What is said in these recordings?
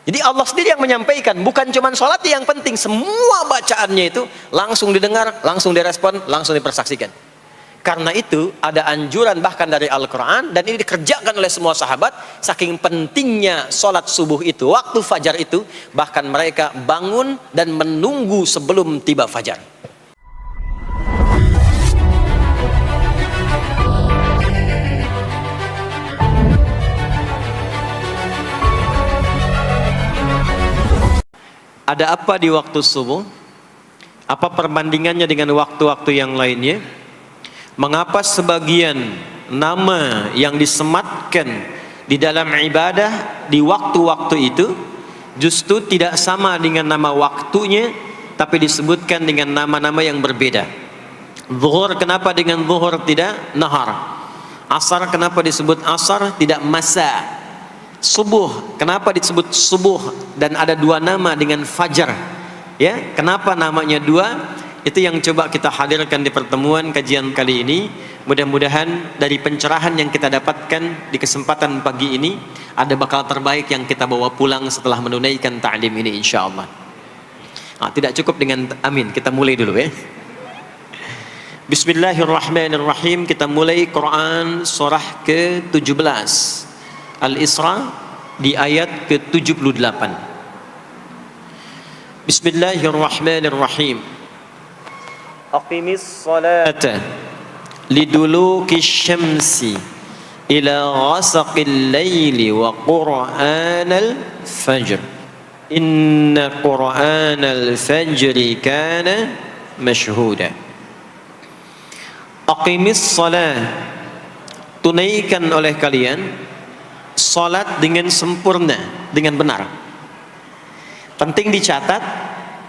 Jadi Allah sendiri yang menyampaikan, bukan cuma sholat yang penting, semua bacaannya itu langsung didengar, langsung direspon, langsung dipersaksikan. Karena itu ada anjuran bahkan dari Al-Quran, dan ini dikerjakan oleh semua sahabat, saking pentingnya sholat subuh itu, waktu fajar itu, bahkan mereka bangun dan menunggu sebelum tiba fajar. Ada apa di waktu subuh? Apa perbandingannya dengan waktu-waktu yang lainnya? Mengapa sebagian nama yang disematkan di dalam ibadah di waktu-waktu itu justru tidak sama dengan nama waktunya, tapi disebutkan dengan nama-nama yang berbeda? Zuhur kenapa dengan zuhur tidak nahar? Asar kenapa disebut asar tidak masa? Subuh kenapa disebut subuh dan ada dua nama dengan fajar? Ya, kenapa namanya dua? Itu yang coba kita hadirkan di pertemuan kajian kali ini. Mudah-mudahan dari pencerahan yang kita dapatkan di kesempatan pagi ini ada bakal terbaik yang kita bawa pulang setelah menunaikan ta'lim ini, insyaallah. Tidak cukup dengan amin, kita mulai dulu ya. Bismillahirrahmanirrahim. Kita mulai Quran surah ke-17 Al-Isra di ayat ke-78. Bismillahirrahmanirrahim. Aqimis salata liduluki syamsi ila ghasaqil laili wa qur'anal fajr. Inna qur'anal fajri kana mashhuda. Aqimis salat, tunaikan oleh kalian salat dengan sempurna, dengan benar. Penting dicatat,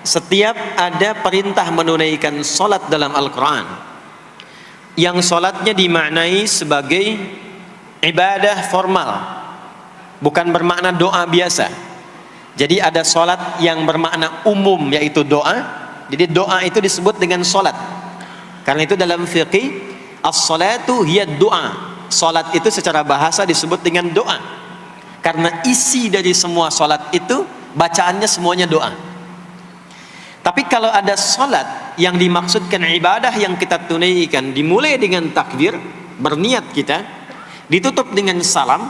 setiap ada perintah menunaikan salat dalam Al-Quran yang salatnya dimaknai sebagai ibadah formal, bukan bermakna doa biasa. Jadi ada salat yang bermakna umum, yaitu doa. Jadi doa itu disebut dengan salat. Karena itu dalam fiqih, as-salatu hiya doa. Salat itu secara bahasa disebut dengan doa, karena isi dari semua salat itu bacaannya semuanya doa. Tapi kalau ada salat yang dimaksudkan ibadah yang kita tunaikan dimulai dengan takbir, berniat kita, ditutup dengan salam,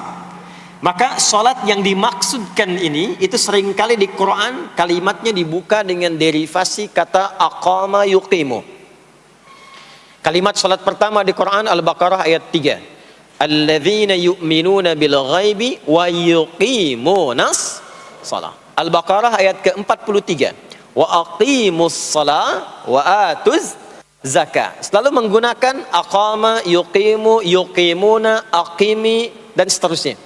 maka salat yang dimaksudkan ini itu seringkali di Quran kalimatnya dibuka dengan derivasi kata aqama yuqimu. Kalimat salat pertama di Quran Al-Baqarah ayat 3. Alladzina yu'minuna bil ghaibi wa yuqimunas shalah. Al-Baqarah ayat ke-43. Wa aqimus shalah wa atuz zakah. Selalu menggunakan aqama, yuqimu, yuqimuna, aqimi dan seterusnya.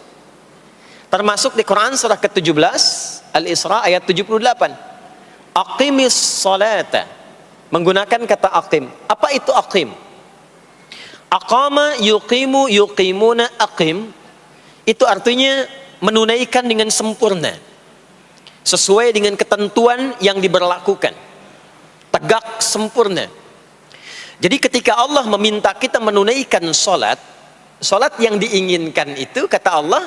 Termasuk di Quran surah ke-17 Al-Isra ayat 78. Aqimis salata, menggunakan kata aqim. Apa itu aqim? Aqama, yuqimu, yuqimuna, aqim, itu artinya menunaikan dengan sempurna, sesuai dengan ketentuan yang diberlakukan, tegak sempurna. Jadi ketika Allah meminta kita menunaikan salat, salat yang diinginkan itu kata Allah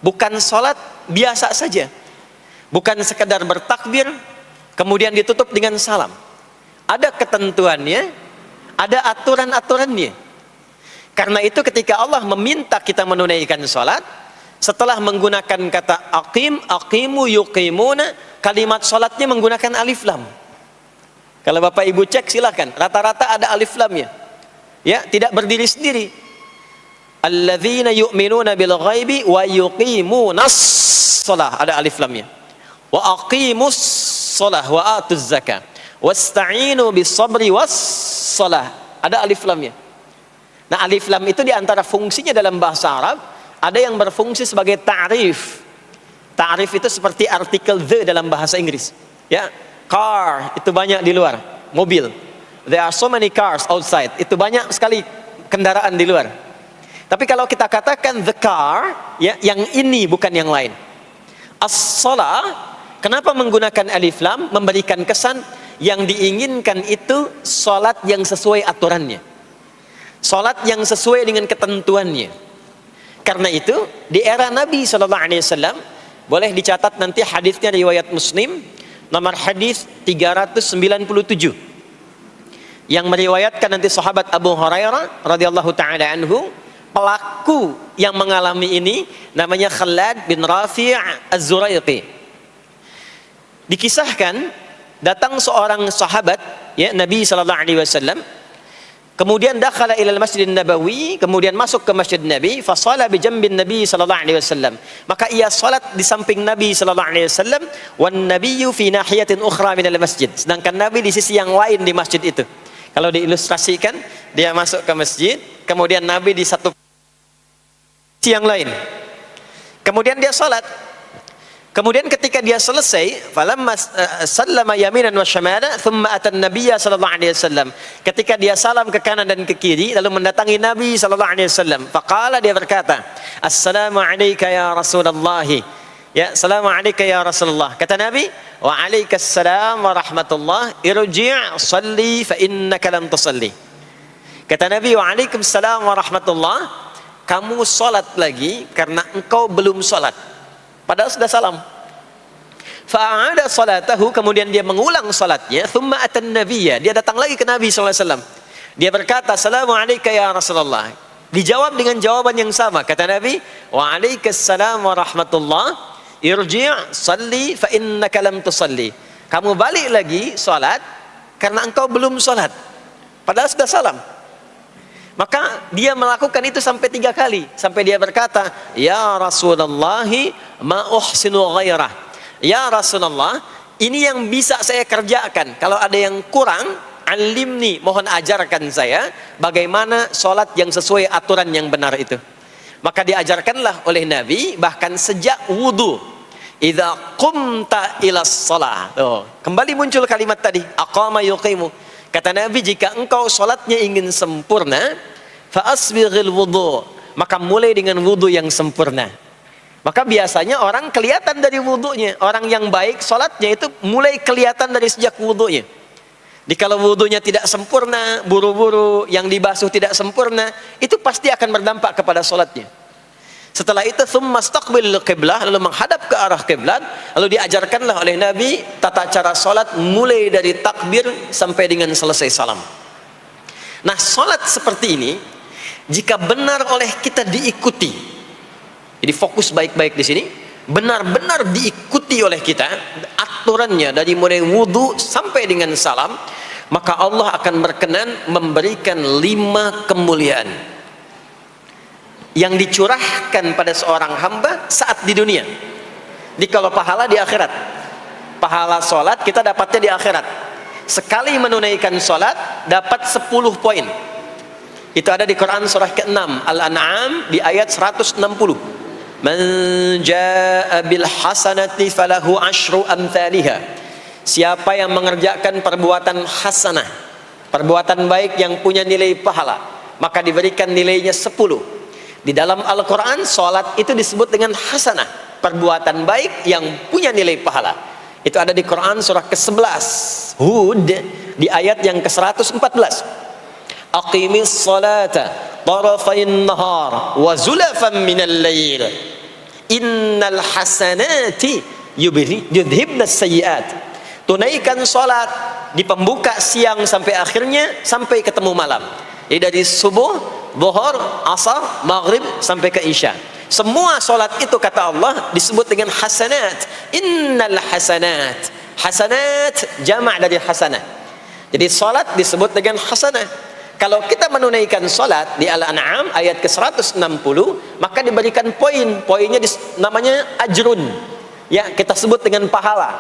bukan salat biasa saja, bukan sekedar bertakbir kemudian ditutup dengan salam. Ada ketentuannya, ada aturan-aturannya. Karena itu ketika Allah meminta kita menunaikan salat, setelah menggunakan kata aqim, aqimu, yuqimuna, kalimat salatnya menggunakan alif lam. Kalau Bapak Ibu cek silakan, rata-rata ada alif lamnya. Ya, tidak berdiri sendiri. Alladzina yu'minuna bil ghaibi wa yuqimunas shalah, ada alif lamnya. Wa aqimus shalah wa atuz zakah. Wasta'inu bis sabri was shalah, ada alif lamnya. Nah, alif lam itu diantara fungsinya dalam bahasa Arab, ada yang berfungsi sebagai ta'rif. Ta'rif itu seperti artikel the dalam bahasa Inggris. Ya, car itu banyak di luar, mobil. There are so many cars outside. Itu banyak sekali kendaraan di luar. Tapi kalau kita katakan the car, ya, yang ini bukan yang lain. As-shalah, kenapa menggunakan alif lam? Memberikan kesan yang diinginkan itu salat yang sesuai aturannya, salat yang sesuai dengan ketentuannya. Karena itu di era Nabi SAW Boleh dicatat nanti hadisnya riwayat Muslim, nomor hadis 397. Yang meriwayatkan nanti sahabat Abu Hurairah radhiyallahu taala anhu, pelaku yang mengalami ini namanya Khalad bin Rafi' Az-Zuraiqi. Dikisahkan datang seorang sahabat ya Nabi sallallahu alaihi wasallam, kemudian dakhala ila al-Masjid Nabawi, kemudian masuk ke Masjid Nabi, fa shala bi jambin Nabi sallallahu alaihi wasallam. Maka ia salat di samping Nabi sallallahu alaihi wasallam, wan nabiyyu fi nahiyatin ukhra min al-masjid. Sedangkan Nabi di sisi yang lain di masjid itu. Kalau diilustrasikan, dia masuk ke masjid, kemudian Nabi di satu sisi yang lain. Kemudian dia salat. Kemudian ketika dia selesai, falamma sallama yaminan wa syamala, thumma atan nabiyya sallallahu alaihi wasallam. Ketika dia salam ke kanan dan ke kiri, lalu mendatangi Nabi sallallahu alaihi wasallam. Faqala, dia berkata, "Assalamu alayka ya Rasulullah." Ya, "Assalamu alayka ya Rasulullah." Kata Nabi, "Wa alaikassalam wa rahmatullah. Irji' shalli fa innaka lam tusalli." Kata Nabi, "Wa alaikassalam wa rahmatullah." Kamu salat lagi karena engkau belum salat. Padahal sudah salam. Fa'ada salatahu, kemudian dia mengulang salatnya. Thumma atan nabiyya, dia datang lagi ke Nabi sallallahu alaihi wasallam. Dia berkata, "Assalamu alayka ya Rasulullah." Dijawab dengan jawaban yang sama. Kata Nabi, "Wa alaikassalam wa rahmatullah. Irji' salli fa innaka lam tusalli." Kamu balik lagi salat karena engkau belum salat. Padahal sudah salam. Maka dia melakukan itu sampai 3 kali. Sampai dia berkata, "Ya Rasulullah, ma uhsinu ghairah." Ya Rasulullah, ini yang bisa saya kerjakan. Kalau ada yang kurang, alimni, mohon ajarkan saya bagaimana sholat yang sesuai aturan yang benar itu. Maka diajarkanlah oleh Nabi, bahkan sejak wudu. Idza qumta ila shalah. Kembali muncul kalimat tadi, aqama yuqimu. Kata Nabi, jika engkau sholatnya ingin sempurna, fa asbighil wudu, maka mulai dengan wudu yang sempurna. Maka biasanya orang kelihatan dari wudunya. Orang yang baik sholatnya itu mulai kelihatan dari sejak wudunya. Kalau wudunya tidak sempurna, buru-buru, yang dibasuh tidak sempurna, itu pasti akan berdampak kepada sholatnya. Setelah itu, thumma istaqbilil qiblah, lalu menghadap ke arah kiblat, lalu diajarkanlah oleh Nabi tata cara sholat mulai dari takbir sampai dengan selesai salam. Nah, sholat seperti ini, jika benar oleh kita diikuti, jadi fokus baik-baik di sini, benar-benar diikuti oleh kita aturannya dari mulai wudu sampai dengan salam, maka Allah akan berkenan memberikan 5 kemuliaan yang dicurahkan pada seorang hamba saat di dunia. Jadi kalau pahala di akhirat, pahala sholat kita dapatnya di akhirat. Sekali menunaikan sholat dapat 10 poin. Itu ada di Quran surah ke-6 Al-An'am di ayat 160. Man jaa bil hasanati falahu asyru amthaliha. Siapa yang mengerjakan perbuatan hasanah, perbuatan baik yang punya nilai pahala, maka diberikan nilainya 10. Di dalam Al-Quran, sholat itu disebut dengan hasanah, perbuatan baik yang punya nilai pahala. Itu ada di Quran surah ke-11 Hud di ayat yang ke-114. Aqimis salata tarafain nahar wa zulafan minal lail innal hasanati yudhibnas sayyiat. Tunaikan sholat di pembuka siang sampai akhirnya, sampai ketemu malam. Jadi dari subuh, zuhur, asar, maghrib sampai ke isya. Semua solat itu kata Allah disebut dengan hasanat. Innal hasanat. Hasanat jamak dari hasanah. Jadi solat disebut dengan hasanah. Kalau kita menunaikan solat di Al-An'am ayat ke-160, maka diberikan poin. Poinnya namanya ajrun. Ya, kita sebut dengan pahala.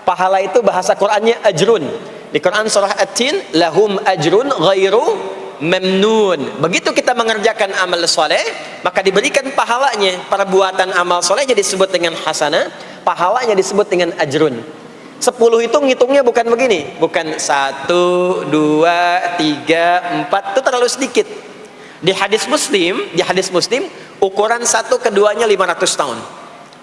Pahala itu bahasa Qur'annya ajrun. Di Quran surah At-Tin, lahum ajrun ghairu memnun. Begitu kita mengerjakan amal soleh, maka diberikan pahalanya. Perbuatan amal solehnya disebut dengan hasanah, pahalanya disebut dengan ajrun. 10 itu ngitungnya bukan begini, bukan 1, 2, 3, 4, itu terlalu sedikit. Di hadis Muslim, ukuran 1 keduanya 500 tahun,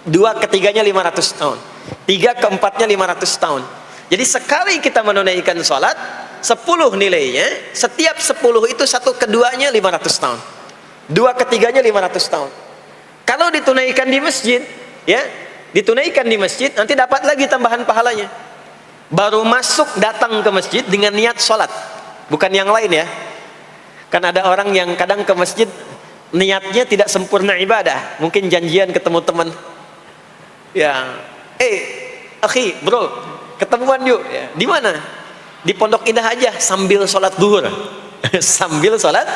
2 ketiganya 500 tahun, 3 keempatnya 500 tahun. Jadi sekali kita menunaikan sholat, 10 nilainya, setiap 10 itu 1 keduanya 500 tahun, 2 ketiganya 500 tahun. Kalau ditunaikan di masjid, ya, ditunaikan di masjid, nanti dapat lagi tambahan pahalanya. Baru masuk datang ke masjid dengan niat sholat, bukan yang lain ya. Kan ada orang yang kadang ke masjid niatnya tidak sempurna ibadah, mungkin janjian ketemu teman, ya, akhi, bro, ketemuan yuk, ya. Di mana? Di Pondok Indah aja, sambil sholat zuhur. Sambil sholat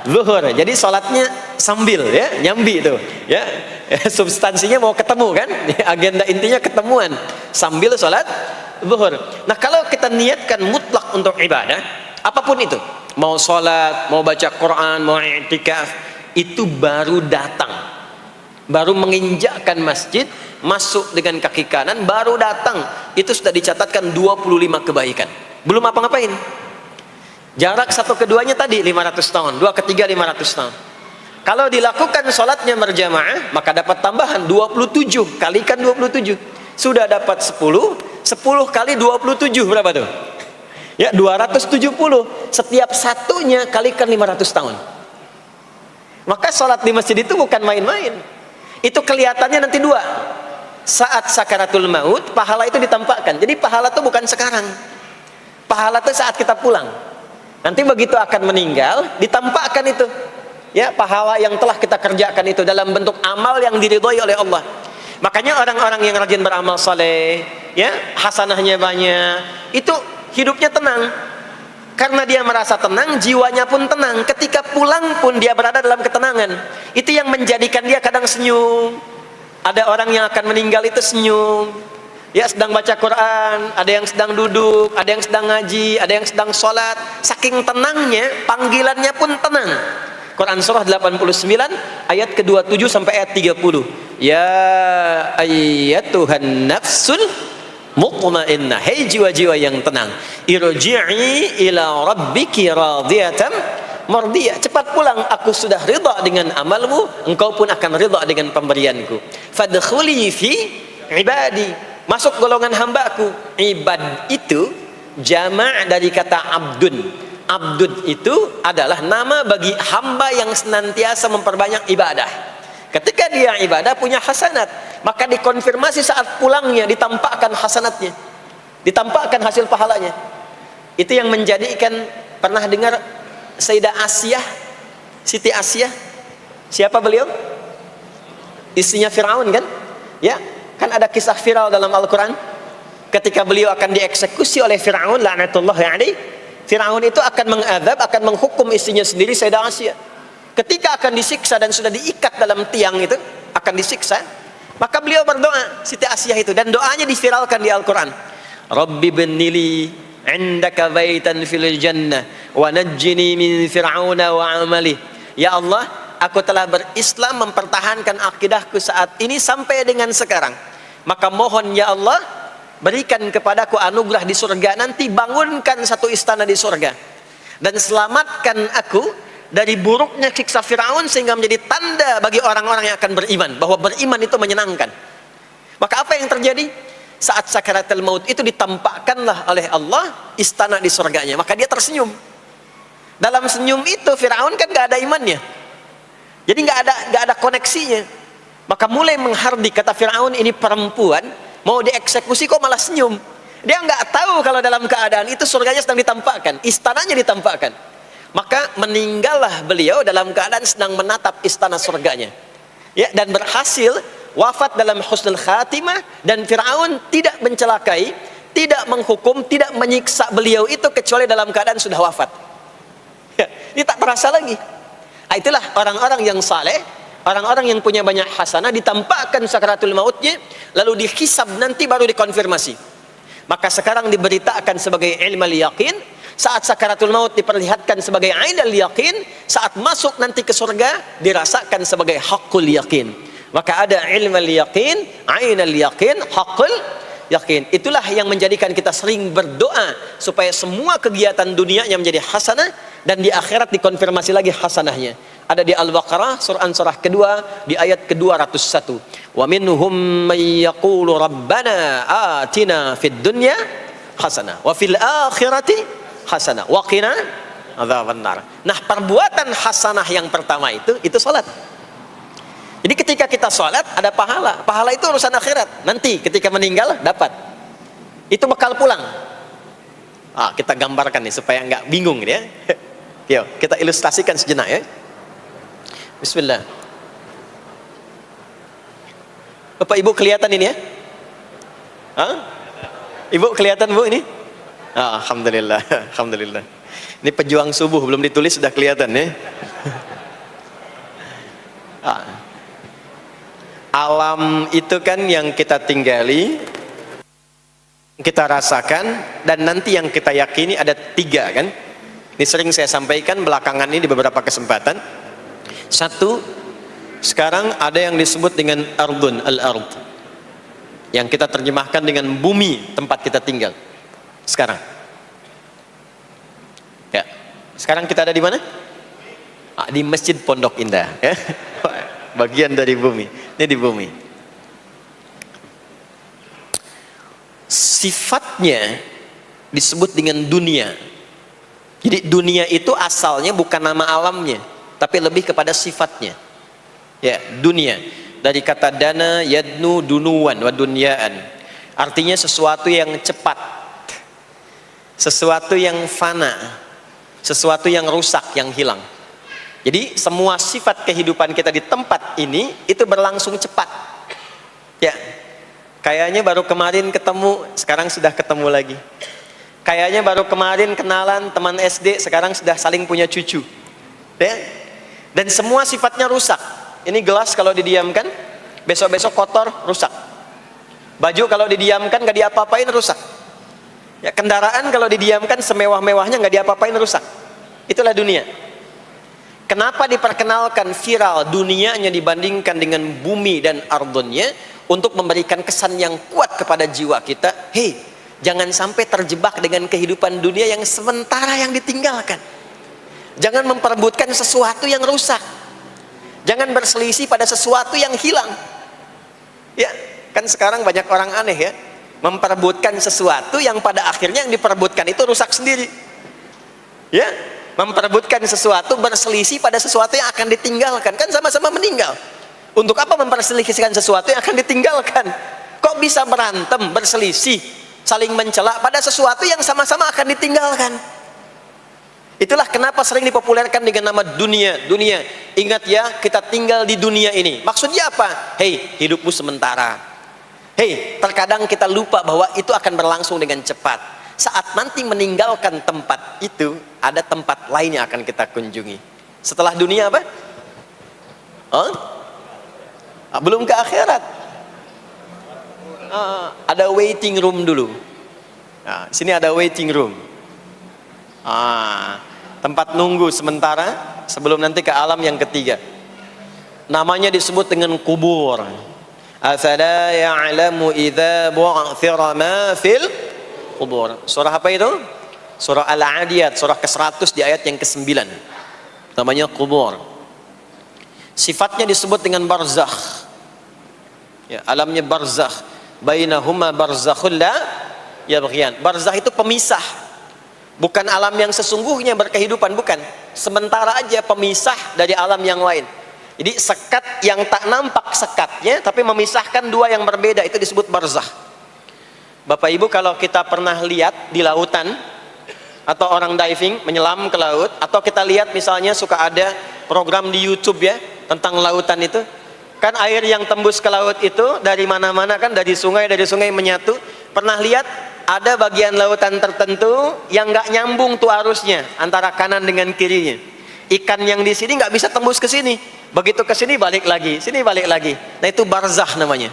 zuhur, jadi sholatnya sambil, ya, nyambi itu, ya. Substansinya mau ketemu kan, agenda intinya ketemuan sambil sholat zuhur. Nah, kalau kita niatkan mutlak untuk ibadah, apapun itu, mau sholat, mau baca Quran, mau i'tikaf, itu baru datang, baru menginjakkan masjid, masuk dengan kaki kanan, baru datang, itu sudah dicatatkan 25 kebaikan. Belum apa-ngapain. Jarak satu keduanya tadi 500 tahun, dua ketiga 500 tahun. Kalau dilakukan sholatnya berjamaah, maka dapat tambahan 27, kalikan 27. Sudah dapat 10 kali 27 berapa tuh? Ya, 270. Setiap satunya kalikan 500 tahun. Maka sholat di masjid itu bukan main-main. Itu kelihatannya nanti dua. Saat sakaratul maut, pahala itu ditampakkan. Jadi pahala itu bukan sekarang. Pahala itu saat kita pulang. Nanti begitu akan meninggal, ditampakkan itu. Ya, pahala yang telah kita kerjakan itu dalam bentuk amal yang diridhoi oleh Allah. Makanya orang-orang yang rajin beramal saleh, ya, hasanahnya banyak, itu hidupnya tenang. Karena dia merasa tenang, jiwanya pun tenang. Ketika pulang pun dia berada dalam ketenangan. Itu yang menjadikan dia kadang senyum. Ada orang yang akan meninggal itu senyum. Ya, sedang baca Quran, ada yang sedang duduk, ada yang sedang ngaji, ada yang sedang sholat. Saking tenangnya, panggilannya pun tenang. Quran surah 89 ayat ke-27 sampai ayat 30. Ya ayyatuhan nafsul mutmainnah, hei jiwa-jiwa yang tenang, irji'i ila rabbiki radiyatan mardiyah, cepat pulang, aku sudah ridha dengan amalmu, engkau pun akan ridha dengan pemberianku. Fadkhuli fi ibadi, masuk golongan hambaku. Ibad itu jama' dari kata abdun. Abdun itu adalah nama bagi hamba yang senantiasa memperbanyak ibadah. Ketika dia ibadah punya hasanat, maka dikonfirmasi saat pulangnya, ditampakkan hasanatnya, ditampakkan hasil pahalanya. Itu yang menjadikan, pernah dengar Sayyidah Asiyah, Siti Asiyah? Siapa beliau? Istrinya Fir'aun kan? Ya, kan ada kisah viral dalam Al-Quran. Ketika beliau akan dieksekusi oleh Fir'aun, la'natullahi alaihi, Fir'aun itu akan mengadab, akan menghukum istrinya sendiri, Sayyidah Asiyah. Ketika akan disiksa dan sudah diikat dalam tiang itu, akan disiksa, maka beliau berdoa, Siti Asiyah itu, dan doanya diviralkan di Al-Quran. Rabbi bnili indaka baitan fil jannah wa najjini min fir'auna wa amalih. Ya Allah, aku telah berislam, mempertahankan akidahku saat ini sampai dengan sekarang. Maka mohon ya Allah, berikan kepadaku anugerah di surga nanti, bangunkan satu istana di surga, dan selamatkan aku dari buruknya siksa Fir'aun, sehingga menjadi tanda bagi orang-orang yang akan beriman, bahwa beriman itu menyenangkan. Maka apa yang terjadi? Saat sakaratul maut itu ditampakkanlah oleh Allah istana di surganya, maka dia tersenyum. Dalam senyum itu Fir'aun kan gak ada imannya, jadi gak ada koneksinya. Maka mulai menghardik, kata Fir'aun, ini perempuan mau dieksekusi kok malah senyum. Dia nggak tahu kalau dalam keadaan itu surganya sedang ditampakkan, istananya ditampakkan. Maka meninggallah beliau dalam keadaan sedang menatap istana surganya, ya, dan berhasil wafat dalam husnul khatimah. Dan Fir'aun tidak mencelakai, tidak menghukum, tidak menyiksa beliau itu kecuali dalam keadaan sudah wafat, ya, ini tak terasa lagi. Itulah orang-orang yang saleh, orang-orang yang punya banyak hasanah, ditampakkan sakaratul mautnya, lalu dihisab, nanti baru dikonfirmasi. Maka sekarang diberitakan sebagai ilmal yaqin, saat sakaratul maut diperlihatkan sebagai ainal yaqin, saat masuk nanti ke surga dirasakan sebagai haqqul yaqin. Maka ada ilmal yaqin, ainal yaqin, haqqul yaqin. Itulah yang menjadikan kita sering berdoa supaya semua kegiatan dunianya menjadi hasanah, dan di akhirat dikonfirmasi lagi hasanahnya. Ada di Al-Baqarah surah kedua di ayat ke-201. Wa minhum may yaqulu rabbana atina fid dunya hasanah wa fil akhirati hasanah wa qina adzabannar. Nah, perbuatan hasanah yang pertama itu salat. Jadi ketika kita sholat ada pahala. Pahala itu urusan akhirat. Nanti ketika meninggal dapat. Itu bekal pulang. Kita gambarkan nih supaya nggak bingung ya. Yuk, kita ilustrasikan sejenak ya. Bismillah. Bapak Ibu kelihatan ini ya? Ibu kelihatan Bu ini? Alhamdulillah, alhamdulillah. Ini pejuang subuh belum ditulis sudah kelihatan ya. Alam itu kan yang kita tinggali, kita rasakan, dan nanti yang kita yakini ada 3 kan. Ini sering saya sampaikan belakangan ini di beberapa kesempatan. 1, sekarang ada yang disebut dengan ardun, al-ard, yang kita terjemahkan dengan bumi tempat kita tinggal sekarang ya. Sekarang kita ada di mana? Di Masjid Pondok Indah ya. Bagian dari bumi. Ini di bumi. Sifatnya disebut dengan dunia. Jadi dunia itu asalnya bukan nama alamnya, tapi lebih kepada sifatnya. Ya, dunia. Dari kata dana, yadnu, dunuan, wa dunyaan. Artinya sesuatu yang cepat, sesuatu yang fana, sesuatu yang rusak, yang hilang. Jadi semua sifat kehidupan kita di tempat ini itu berlangsung cepat. Ya, kayaknya baru kemarin ketemu, sekarang sudah ketemu lagi. Kayaknya baru kemarin kenalan teman SD, sekarang sudah saling punya cucu. Ya, dan semua sifatnya rusak. Ini gelas kalau didiamkan, besok-besok kotor, rusak. Baju kalau didiamkan nggak diapa-apain, rusak. Ya, kendaraan kalau didiamkan semewah-mewahnya nggak diapa-apain, rusak. Itulah dunia. Kenapa diperkenalkan viral dunianya dibandingkan dengan bumi dan ardunnya? Untuk memberikan kesan yang kuat kepada jiwa kita. Hei, jangan sampai terjebak dengan kehidupan dunia yang sementara yang ditinggalkan. Jangan memperebutkan sesuatu yang rusak. Jangan berselisih pada sesuatu yang hilang. Ya, kan sekarang banyak orang aneh ya, memperebutkan sesuatu yang pada akhirnya yang diperebutkan itu rusak sendiri. Ya, memperebutkan sesuatu, berselisih pada sesuatu yang akan ditinggalkan, kan sama-sama meninggal. Untuk apa memperselisihkan sesuatu yang akan ditinggalkan? Kok bisa berantem, berselisih, saling mencela pada sesuatu yang sama-sama akan ditinggalkan? Itulah kenapa sering dipopulerkan dengan nama dunia. Dunia, ingat ya, kita tinggal di dunia ini. Maksudnya apa? Hei, hidupmu sementara. Hei, terkadang kita lupa bahwa itu akan berlangsung dengan cepat. Saat nanti meninggalkan tempat itu, ada tempat lain yang akan kita kunjungi. Setelah dunia apa? Belum ke akhirat. Ada waiting room dulu. Nah, sini ada waiting room. Tempat nunggu sementara sebelum nanti ke alam yang ketiga. Namanya disebut dengan kubur. Afala ya'lamu idza bu'thira ma fil kubur. Surah apa itu? Surah Al-Adiyat, surah ke-100 di ayat yang ke-9. Namanya kubur. Sifatnya disebut dengan barzakh. Ya, alamnya barzakh. Bainahuma barzakhul la yabghiyan. Barzakh itu pemisah. Bukan alam yang sesungguhnya berkehidupan, bukan. Sementara aja pemisah dari alam yang lain. Jadi sekat yang tak nampak sekatnya, tapi memisahkan dua yang berbeda, itu disebut barzakh. Bapak Ibu, kalau kita pernah lihat di lautan, atau orang diving menyelam ke laut, atau kita lihat misalnya suka ada program di YouTube ya tentang lautan itu, kan air yang tembus ke laut itu dari mana-mana kan, dari sungai menyatu. Pernah lihat ada bagian lautan tertentu yang nggak nyambung tuh arusnya antara kanan dengan kirinya. Ikan yang di sini nggak bisa tembus ke sini, begitu ke sini balik lagi, sini balik lagi. Nah itu barzakh namanya.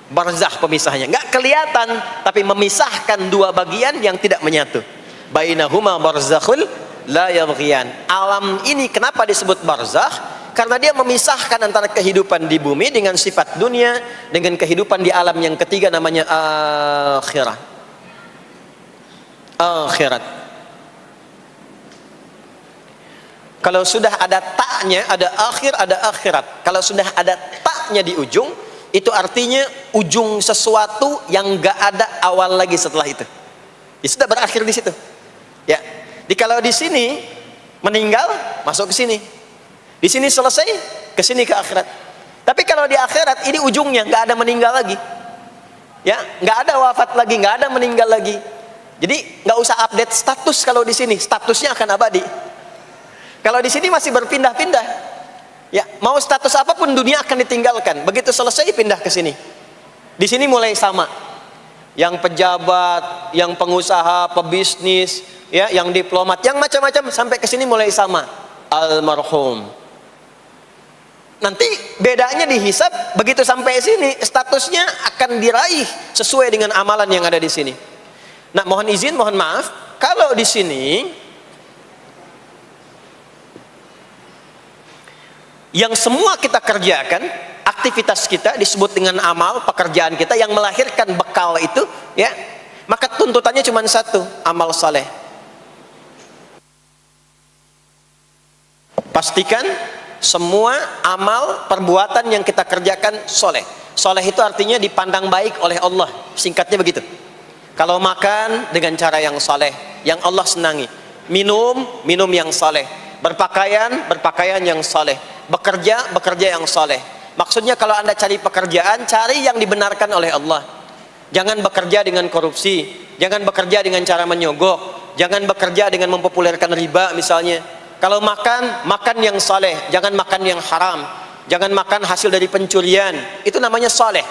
Barzakh pemisahnya, nggak kelihatan tapi memisahkan dua bagian yang tidak menyatu. Bainahuma barzakhul la yabghiyan. Alam ini kenapa disebut barzakh? Karena dia memisahkan antara kehidupan di bumi dengan sifat dunia dengan kehidupan di alam yang ketiga, namanya akhirat. Akhirat. Kalau sudah ada taknya, ada akhir, ada akhirat. Kalau sudah ada taknya di ujung, itu artinya ujung sesuatu yang gak ada awal lagi setelah itu. Ya sudah berakhir di situ. Ya. Jadi kalau di sini meninggal, masuk ke sini. Di sini selesai, ke sini ke akhirat. Tapi kalau di akhirat ini ujungnya nggak ada meninggal lagi, ya, nggak ada wafat lagi, nggak ada meninggal lagi. Jadi nggak usah update status kalau di sini, statusnya akan abadi. Kalau di sini masih berpindah-pindah, ya, mau status apapun dunia akan ditinggalkan. Begitu selesai pindah ke sini. Di sini mulai sama, yang pejabat, yang pengusaha, pebisnis, ya, yang diplomat, yang macam-macam sampai ke sini mulai sama, almarhum. Nanti bedanya dihisab, begitu sampai sini statusnya akan diraih sesuai dengan amalan yang ada di sini. Nah, mohon izin, mohon maaf, kalau di sini yang semua kita kerjakan, aktivitas kita disebut dengan amal, pekerjaan kita yang melahirkan bekal itu, ya, maka tuntutannya cuma satu, amal saleh. Pastikan semua amal perbuatan yang kita kerjakan soleh. Soleh itu artinya dipandang baik oleh Allah, singkatnya begitu. Kalau makan dengan cara yang soleh, yang Allah senangi, minum yang soleh, berpakaian yang soleh, bekerja yang soleh. Maksudnya kalau Anda cari pekerjaan, cari yang dibenarkan oleh Allah. Jangan bekerja dengan korupsi, jangan bekerja dengan cara menyogok, jangan bekerja dengan mempopulerkan riba misalnya. Kalau makan yang saleh, jangan makan yang haram, jangan makan hasil dari pencurian, itu namanya saleh.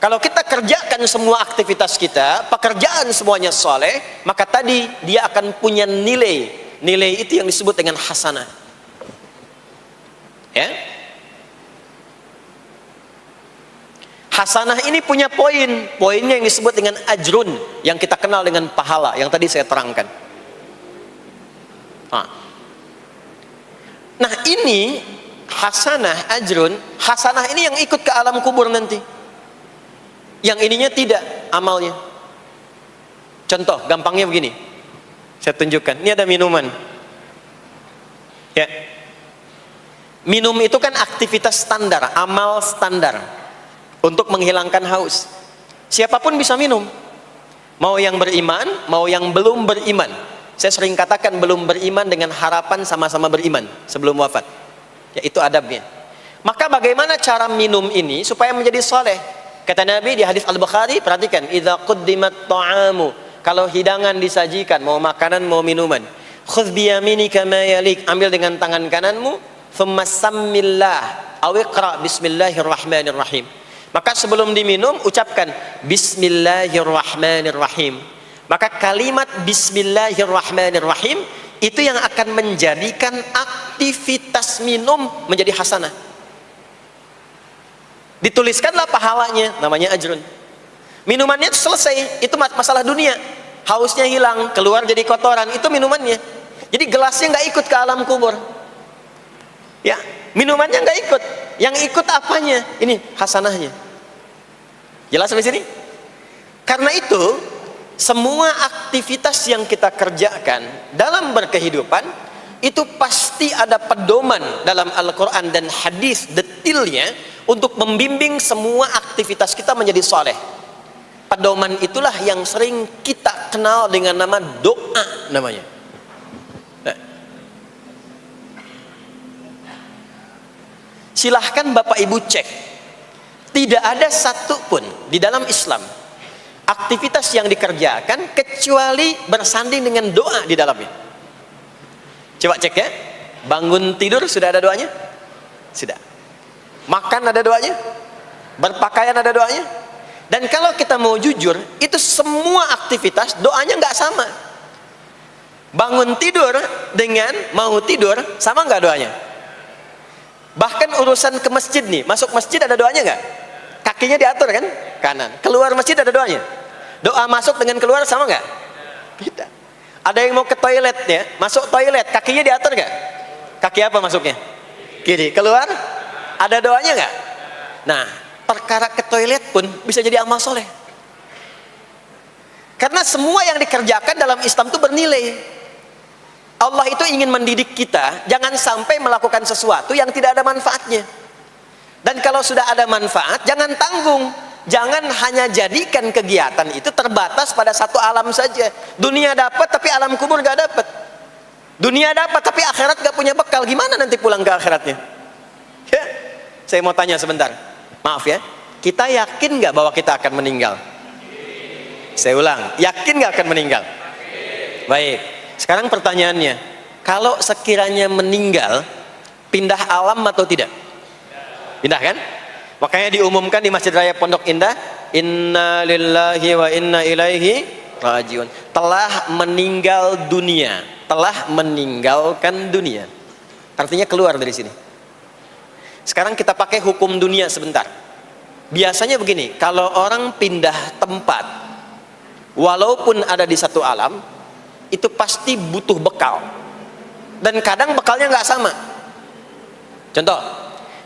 Kalau kita kerjakan semua aktivitas kita, pekerjaan semuanya saleh, maka tadi dia akan punya nilai. Nilai itu yang disebut dengan hasanah. Ya. Hasanah ini punya poinnya yang disebut dengan ajrun, yang kita kenal dengan pahala, yang tadi saya terangkan. Nah ini hasanah, ajrun, hasanah ini yang ikut ke alam kubur nanti. Yang ininya tidak amalnya. Contoh gampangnya begini, saya tunjukkan. Ini ada minuman. Ya. Minum itu kan aktivitas standar, amal standar untuk menghilangkan haus. Siapapun bisa minum, mau yang beriman, mau yang belum beriman. Saya sering katakan belum beriman dengan harapan sama-sama beriman sebelum wafat. Ya, itu adabnya. Maka bagaimana cara minum ini supaya menjadi soleh? Kata Nabi di hadis Al-Bukhari, perhatikan, idza quddimat ta'amu, kalau hidangan disajikan, mau makanan mau minuman, khudh bi yaminika ma yalik, ambil dengan tangan kananmu, thumma sammillah aw iqra bismillahirrahmanirrahim. Maka sebelum diminum ucapkan bismillahirrahmanirrahim. Maka kalimat bismillahirrahmanirrahim itu yang akan menjadikan aktivitas minum menjadi hasanah. Dituliskanlah pahalanya, namanya ajrun. Minumannya itu selesai, itu masalah dunia. Hausnya hilang, keluar jadi kotoran, itu minumannya. Jadi gelasnya nggak ikut ke alam kubur. Ya, minumannya nggak ikut. Yang ikut apanya? Ini hasanahnya. Jelas sampai sini? Karena itu semua aktivitas yang kita kerjakan dalam berkehidupan itu pasti ada pedoman dalam Al-Quran dan hadis detailnya untuk membimbing semua aktivitas kita menjadi soleh. Pedoman itulah yang sering kita kenal dengan nama doa namanya. Nah, silahkan Bapak Ibu cek, tidak ada satupun di dalam Islam aktivitas yang dikerjakan kecuali bersanding dengan doa di dalamnya. Coba cek ya, bangun tidur sudah ada doanya? Sudah. Makan ada doanya? Berpakaian ada doanya? Dan kalau kita mau jujur, itu semua aktivitas doanya nggak sama. Bangun tidur dengan mau tidur sama nggak doanya? Bahkan urusan ke masjid nih, masuk masjid ada doanya nggak? Kakinya diatur kan? Kanan. Keluar masjid ada doanya. Doa masuk dengan keluar sama nggak? Tidak. Ada yang mau ke toilet ya, masuk toilet, kakinya diatur nggak? Kaki apa masuknya? Kiri. Keluar? Ada doanya nggak? Nah, perkara ke toilet pun bisa jadi amal soleh. Karena semua yang dikerjakan dalam Islam itu bernilai. Allah itu ingin mendidik kita, jangan sampai melakukan sesuatu yang tidak ada manfaatnya. Dan kalau sudah ada manfaat, jangan tanggung. Jangan hanya jadikan kegiatan itu terbatas pada satu alam saja. Dunia dapat tapi alam kubur gak dapat. Dunia dapat tapi akhirat gak punya bekal. Gimana nanti pulang ke akhiratnya? Ya. Saya mau tanya sebentar. Maaf ya. Kita yakin nggak bahwa kita akan meninggal? Saya ulang, yakin nggak akan meninggal? Baik. Sekarang pertanyaannya, kalau sekiranya meninggal, pindah alam atau tidak? Pindah kan? Makanya diumumkan di Masjid Raya Pondok Indah, Inna lillahi wa inna ilaihi rajiun. Telah meninggal dunia, telah meninggalkan dunia. Artinya keluar dari sini. Sekarang kita pakai hukum dunia sebentar. Biasanya begini, kalau orang pindah tempat, walaupun ada di satu alam, itu pasti butuh bekal. Dan kadang bekalnya nggak sama. Contoh,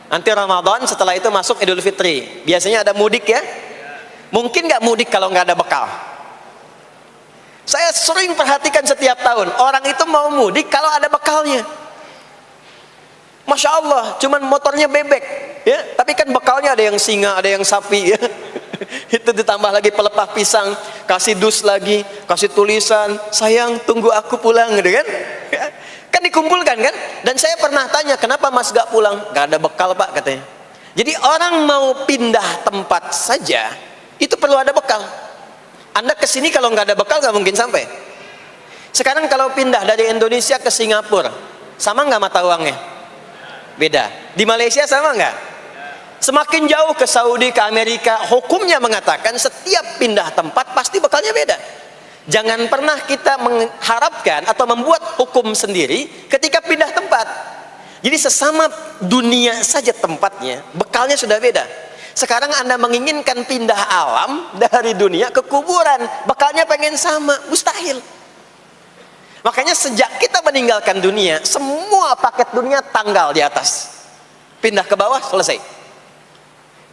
nanti Ramadan, setelah itu masuk Idul Fitri. Biasanya ada mudik ya. Mungkin nggak mudik kalau nggak ada bekal. Saya sering perhatikan setiap tahun, orang itu mau mudik kalau ada bekalnya. Masya Allah, cuman motornya bebek, ya. Tapi kan bekalnya ada yang singa, ada yang sapi, ya. Itu ditambah lagi pelepah pisang, kasih dus lagi, kasih tulisan, sayang tunggu aku pulang, gitu kan? Kan dikumpulkan kan? Dan saya pernah tanya, kenapa mas gak pulang? Gak ada bekal pak katanya. Jadi orang mau pindah tempat saja, itu perlu ada bekal. Anda kesini kalau nggak ada bekal nggak mungkin sampai. Sekarang kalau pindah dari Indonesia ke Singapura, sama nggak mata uangnya? Beda. Di Malaysia sama nggak? Semakin jauh ke Saudi, ke Amerika, hukumnya mengatakan setiap pindah tempat pasti bekalnya beda. Jangan pernah kita mengharapkan atau membuat hukum sendiri ketika pindah tempat. Jadi sesama dunia saja tempatnya, bekalnya sudah beda. Sekarang Anda menginginkan pindah alam dari dunia ke kuburan, bekalnya pengen sama, mustahil. Makanya sejak kita meninggalkan dunia, semua paket dunia tanggal di atas, pindah ke bawah, selesai.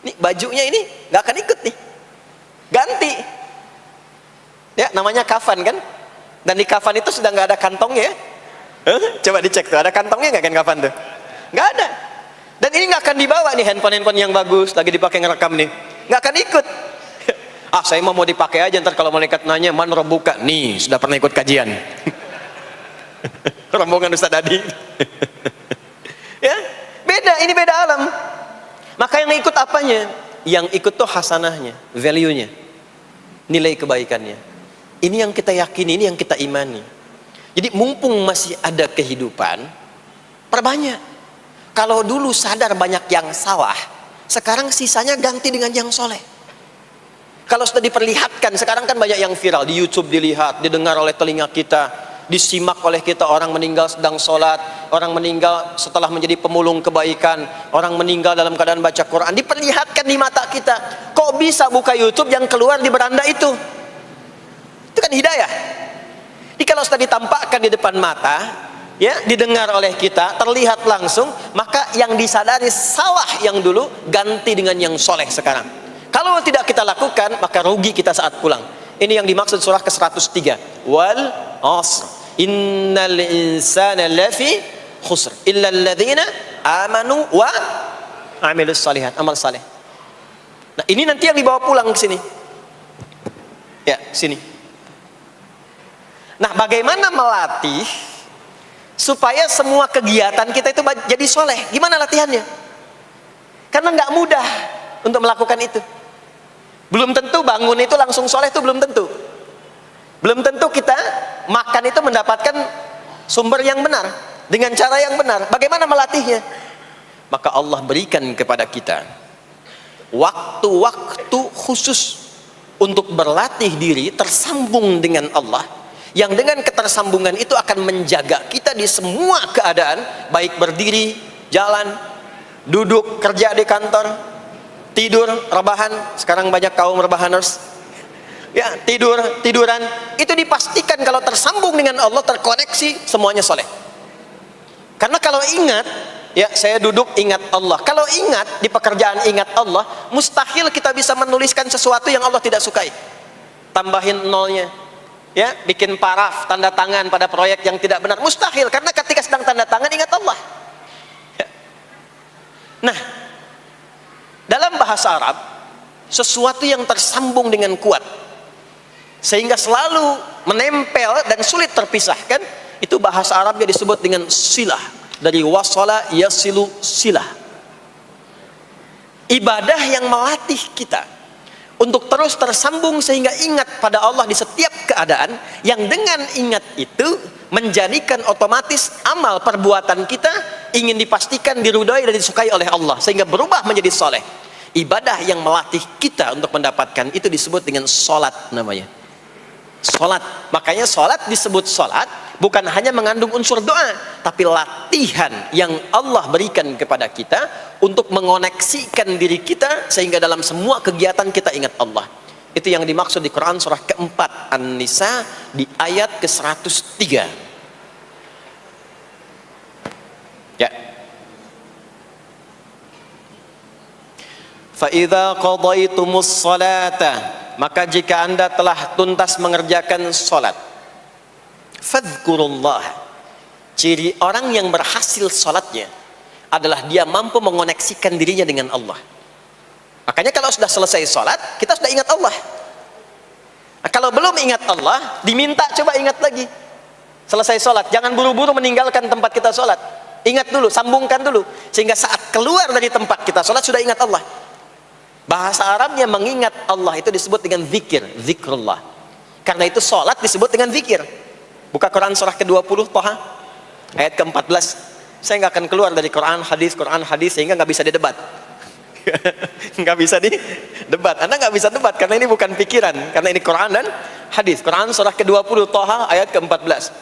Nih bajunya ini nggak akan ikut nih, ganti. Ya namanya kafan kan, dan di kafan itu sudah nggak ada kantongnya. Coba dicek tuh, ada kantongnya nggak kan kafan tuh? Nggak ada. Dan ini nggak akan dibawa nih, handphone yang bagus lagi dipakai ngerekam nih, nggak akan ikut. Ah saya mau dipakai aja, ntar kalau malaikat nanya man robuka, nih sudah pernah ikut kajian. Rombongan Ustadz Adi. Ya beda, ini beda alam. Maka yang ikut apanya? Yang ikut tuh hasanahnya, value-nya, nilai kebaikannya. Ini yang kita yakini, ini yang kita imani. Jadi mumpung masih ada kehidupan, perbanyak. Kalau dulu sadar banyak yang salah, sekarang sisanya ganti dengan yang soleh. Kalau sudah diperlihatkan, sekarang kan banyak yang viral di YouTube, dilihat, didengar oleh telinga kita, disimak oleh kita, orang meninggal sedang sholat, orang meninggal setelah menjadi pemulung kebaikan, orang meninggal dalam keadaan baca Quran, diperlihatkan di mata kita. Kok bisa buka YouTube yang keluar di beranda itu? Itu kan hidayah. Jadi kalau sudah ditampakkan di depan mata, ya, didengar oleh kita, terlihat langsung, maka yang disadari salah yang dulu ganti dengan yang soleh sekarang. Kalau tidak kita lakukan, maka rugi kita saat pulang. Ini yang dimaksud surah ke-103. Wal asr innal insana lafi khusr illa alladhina amanu wa amilus salihat, amal saleh. Nah, ini nanti yang dibawa pulang ke sini. Ya, sini. Nah, bagaimana melatih supaya semua kegiatan kita itu jadi soleh? Gimana latihannya? Karena nggak mudah untuk melakukan itu. Belum tentu bangun itu langsung soleh, itu belum tentu. Belum tentu kita makan itu mendapatkan sumber yang benar, dengan cara yang benar. Bagaimana melatihnya? Maka Allah berikan kepada kita waktu-waktu khusus untuk berlatih diri tersambung dengan Allah, yang dengan ketersambungan itu akan menjaga kita di semua keadaan, baik berdiri, jalan, duduk, kerja di kantor, tidur, rebahan. Sekarang banyak kaum rebahaners, ya, tiduran, itu dipastikan kalau tersambung dengan Allah, terkoneksi, semuanya soleh. Karena kalau ingat, ya, saya duduk ingat Allah. Kalau ingat di pekerjaan ingat Allah, mustahil kita bisa menuliskan sesuatu yang Allah tidak sukai. Tambahin nolnya, ya, bikin paraf, tanda tangan pada proyek yang tidak benar, mustahil. Karena ketika sedang tanda tangan ingat Allah, ya. Nah, dalam bahasa Arab, sesuatu yang tersambung dengan kuat sehingga selalu menempel dan sulit terpisahkan, itu bahasa Arabnya disebut dengan silah. Dari wasala yasilu silah. Ibadah yang melatih kita untuk terus tersambung sehingga ingat pada Allah di setiap keadaan, yang dengan ingat itu menjadikan otomatis amal perbuatan kita ingin dipastikan diridhoi dan disukai oleh Allah sehingga berubah menjadi soleh. Ibadah yang melatih kita untuk mendapatkan itu disebut dengan sholat namanya. Sholat. Makanya sholat disebut sholat bukan hanya mengandung unsur doa, tapi latihan yang Allah berikan kepada kita untuk mengoneksikan diri kita sehingga dalam semua kegiatan kita ingat Allah. Itu yang dimaksud di Quran surah keempat An-Nisa di ayat ke-103. Ya. Fa idza qadaytumus salata, maka jika Anda telah tuntas mengerjakan salat, fadhkurullah. Ciri orang yang berhasil salatnya adalah dia mampu mengoneksikan dirinya dengan Allah. Makanya kalau sudah selesai salat, kita sudah ingat Allah. Nah, kalau belum ingat Allah, diminta coba ingat lagi. Selesai salat, jangan buru-buru meninggalkan tempat kita salat. Ingat dulu, sambungkan dulu, sehingga saat keluar dari tempat kita salat sudah ingat Allah. Bahasa Arabnya mengingat Allah itu disebut dengan zikir, zikrullah. Karena itu salat disebut dengan zikir. Buka Quran surah ke-20 Thaha ayat ke-14. Saya nggak akan keluar dari Quran hadis sehingga nggak bisa didebat. Nggak bisa didebat. Anda nggak bisa debat karena ini bukan pikiran, karena ini Quran dan hadis. Quran surah ke-20 Thaha ayat ke-14.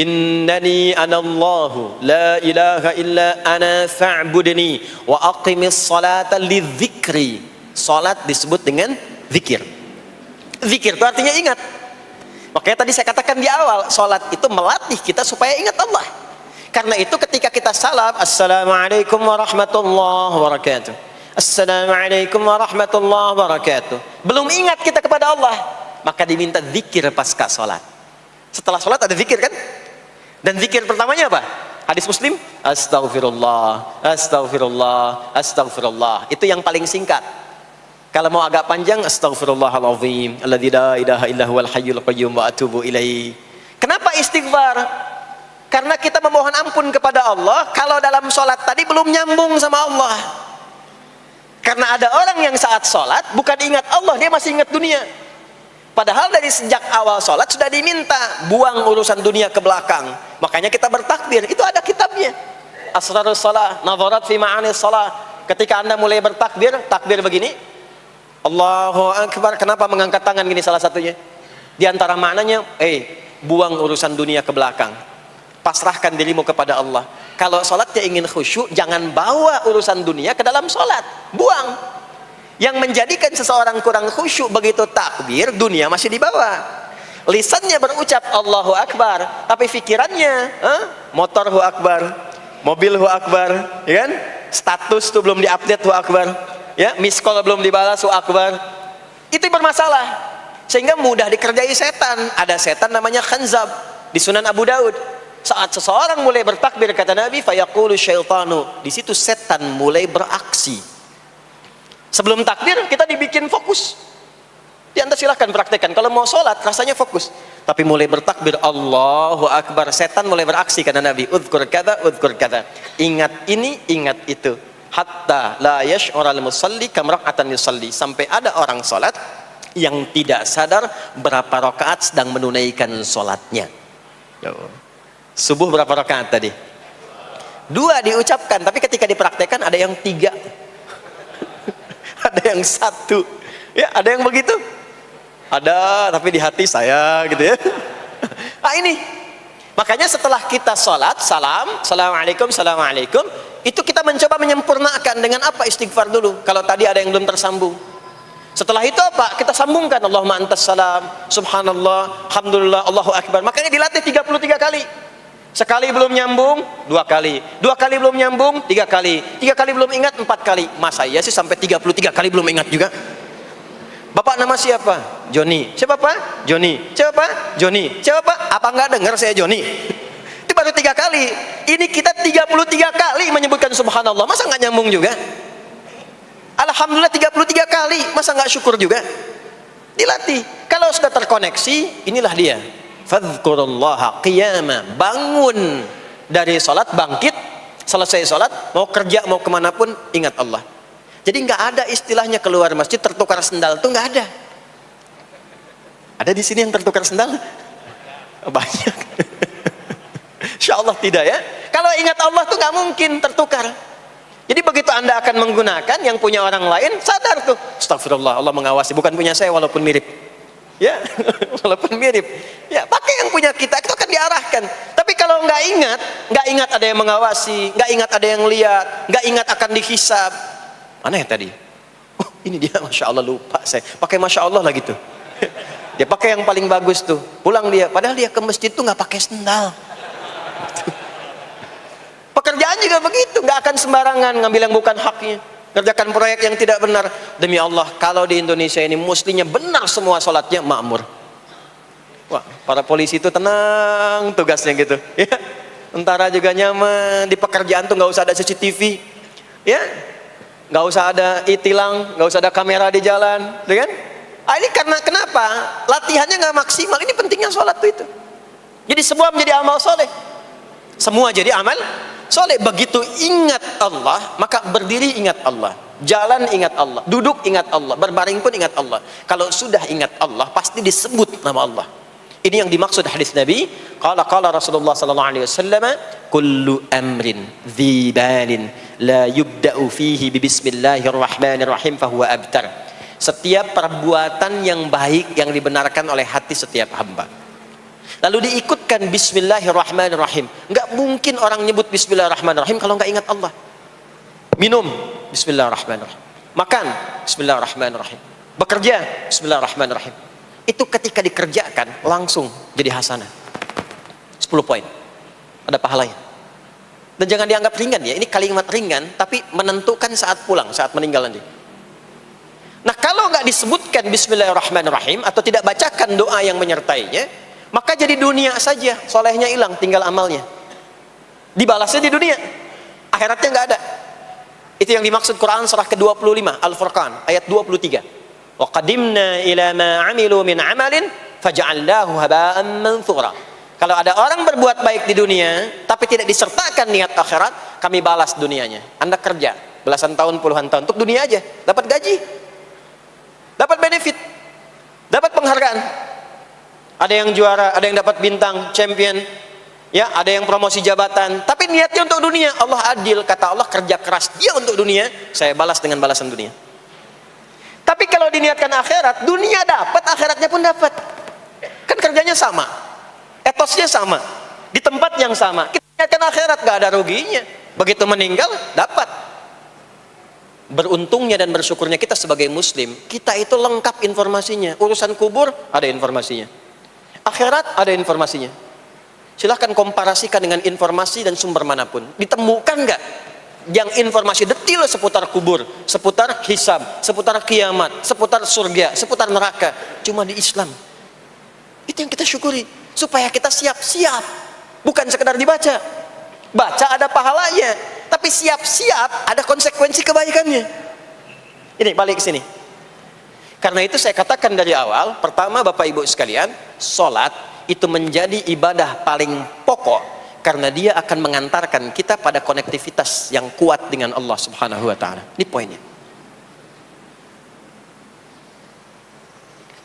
Innani anallahu la ilaha illa ana fa'budni wa aqimis salata lidzikri. Salat disebut dengan zikir. Zikir itu artinya ingat. Makanya tadi saya katakan di awal, salat itu melatih kita supaya ingat Allah. Karena itu ketika kita salam, assalamualaikum warahmatullahi wabarakatuh, assalamualaikum warahmatullahi wabarakatuh, belum ingat kita kepada Allah, maka diminta zikir pasca salat. Setelah salat ada zikir kan? Dan zikir pertamanya apa? Hadis Muslim, astaghfirullah, astaghfirullah, astaghfirullah. Itu yang paling singkat. Kalau mau agak panjang, astaghfirullahaladzim alladzi la ilaha illa huwal hayyul qayyum wa atubu ilaih. Kenapa istighfar? Karena kita memohon ampun kepada Allah kalau dalam sholat tadi belum nyambung sama Allah. Karena ada orang yang saat sholat bukan ingat Allah, dia masih ingat dunia. Padahal dari sejak awal sholat sudah diminta buang urusan dunia ke belakang. Makanya kita bertakbir, itu ada kitabnya. Asrarus shalah, nadharat fi ma'anis shalah. Ketika Anda mulai bertakbir, takbir begini, Allahu Akbar. Kenapa mengangkat tangan gini salah satunya? Di antara maknanya, buang urusan dunia ke belakang. Pasrahkan dirimu kepada Allah. Kalau sholatnya ingin khusyuk, jangan bawa urusan dunia ke dalam sholat. Buang. Yang menjadikan seseorang kurang khusyuk begitu takbir, dunia masih dibawa. Lisannya berucap Allahu Akbar, tapi pikirannya motor hu akbar, mobil hu akbar, ya kan? Status tuh belum diupdate hu akbar. Ya, miss call belum dibalas, akbar. Itu bermasalah. Sehingga mudah dikerjai setan. Ada setan namanya khanzab di Sunan Abu Daud. Saat seseorang mulai bertakbir, kata Nabi, fayaqulu syaitanu, di situ setan mulai beraksi. Sebelum takbir kita dibikin fokus. Anda silahkan praktekkan. Kalau mau sholat rasanya fokus. Tapi mulai bertakbir Allahu Akbar, setan mulai beraksi, kata Nabi, udhkur kata, udhkur kata. Ingat ini, ingat itu. Hatta la yash'ural musalli kam rak'atan yusalli, sampai ada orang salat yang tidak sadar berapa rakaat sedang menunaikan salatnya. Subuh berapa rakaat tadi? 2 diucapkan, tapi ketika dipraktekkan ada yang 3. Ada yang 1. Ya, ada yang begitu. Ada, tapi di hati saya gitu ya. Nah ini. Makanya setelah kita sholat, salam, assalamualaikum, assalamualaikum, itu kita mencoba menyempurnakan dengan apa? Istighfar dulu. Kalau tadi ada yang belum tersambung. Setelah itu apa? Kita sambungkan. Allahumma antas salam, subhanallah, alhamdulillah, Allahu Akbar. Makanya dilatih 33 kali. Sekali belum nyambung, 2 kali. 2 kali belum nyambung, 3 kali. 3 kali belum ingat, 4 kali. Masa iya sih sampai 33 kali belum ingat juga? Bapak nama siapa? Joni. Siapa Pak? Joni. Siapa Pak? Joni. Siapa Pak? Apa enggak dengar saya Joni? Itu baru 3 kali. Ini kita 33 kali menyebutkan subhanallah. Masa enggak nyambung juga? Alhamdulillah 33 kali. Masa enggak syukur juga? Dilatih. Kalau sudah terkoneksi, inilah dia. Fadhkurullaha qiyama. Bangun dari sholat, bangkit. Selesai sholat, mau kerja, mau kemanapun, ingat Allah. Jadi nggak ada istilahnya keluar masjid tertukar sendal, tuh nggak ada. Ada di sini yang tertukar sendal? Banyak. Insya Allah tidak ya. Kalau ingat Allah tuh nggak mungkin tertukar. Jadi begitu Anda akan menggunakan, yang punya orang lain sadar tuh, astagfirullah, Allah mengawasi, bukan punya saya walaupun mirip. Ya, walaupun mirip. Ya, pakai yang punya kita, itu akan diarahkan. Tapi kalau nggak ingat ada yang mengawasi, nggak ingat ada yang lihat, nggak ingat akan dihisab. Mana ya tadi? Oh, ini dia, masya Allah, lupa saya. Pakai masya Allah lah gitu. Dia pakai yang paling bagus tuh. Pulang dia, padahal dia ke masjid tuh nggak pakai sendal. Pekerjaan juga begitu, nggak akan sembarangan ngambil yang bukan haknya, kerjakan proyek yang tidak benar. Demi Allah, kalau di Indonesia ini muslimnya benar semua sholatnya, makmur. Wah, para polisi itu tenang tugasnya gitu, ya. Tentara juga nyaman, di pekerjaan tuh nggak usah ada CCTV, ya, nggak usah ada e-tilang, nggak usah ada kamera di jalan, ya kan? Ini karena kenapa? Latihannya nggak maksimal. Ini pentingnya sholat tuh itu. Jadi semua menjadi amal soleh. Semua jadi amal soleh. Begitu ingat Allah, maka berdiri ingat Allah, jalan ingat Allah, duduk ingat Allah, berbaring pun ingat Allah. Kalau sudah ingat Allah, pasti disebut nama Allah. Ini yang dimaksud hadis Nabi. Qala Rasulullah sallallahu alaihi wasallam, kullu amrin dhi balin la yubda'u fihi bi bismillahirrahmanirrahim fahuwa abtar. Setiap perbuatan yang baik yang dibenarkan oleh hati setiap hamba, lalu diikutkan bismillahirrahmanirrahim. Nggak mungkin orang nyebut bismillahirrahmanirrahim kalau nggak ingat Allah. Minum, bismillahirrahmanirrahim. Makan, bismillahirrahmanirrahim. Bekerja, bismillahirrahmanirrahim. Itu ketika dikerjakan langsung jadi hasanah. 10 poin. Ada pahalanya. Dan jangan dianggap ringan ya. Ini kalimat ringan tapi menentukan saat pulang, saat meninggal nanti. Nah, kalau nggak disebutkan bismillahirrahmanirrahim atau tidak bacakan doa yang menyertainya, maka jadi dunia saja, solehnya hilang, tinggal amalnya. Dibalasnya di dunia, akhiratnya nggak ada. Itu yang dimaksud Quran surah ke-25 Al-Furqan ayat 23. Wa qadimna ila ma 'amilu min 'amalin faj'alnahu haba'an manthura. Kalau ada orang berbuat baik di dunia tapi tidak disertakan niat akhirat, kami balas dunianya. Anda kerja belasan tahun, puluhan tahun untuk dunia aja, dapat gaji, dapat benefit, dapat penghargaan. Ada yang juara, ada yang dapat bintang, champion, ya, ada yang promosi jabatan, tapi niatnya untuk dunia. Allah adil, kata Allah, kerja keras dia untuk dunia, saya balas dengan balasan dunia. Tapi kalau diniatkan akhirat, dunia dapat, akhiratnya pun dapat. Kan kerjanya sama, etosnya sama, di tempat yang sama. Kita niatkan akhirat, gak ada ruginya. Begitu meninggal, dapat. Beruntungnya dan bersyukurnya kita sebagai muslim, kita itu lengkap informasinya. Urusan kubur ada informasinya, akhirat ada informasinya. Silahkan komparasikan dengan informasi dan sumber manapun. Ditemukan nggak yang informasi detail seputar kubur, seputar hisab, seputar kiamat, seputar surga, seputar neraka? Cuma di Islam. Itu yang kita syukuri, supaya kita siap-siap. Bukan sekedar dibaca, baca ada pahalanya, tapi siap-siap ada konsekuensi kebaikannya. Ini balik ke sini. Karena itu saya katakan dari awal, pertama Bapak Ibu sekalian, sholat itu menjadi ibadah paling pokok karena dia akan mengantarkan kita pada konektivitas yang kuat dengan Allah Subhanahu wa taala. Ini poinnya.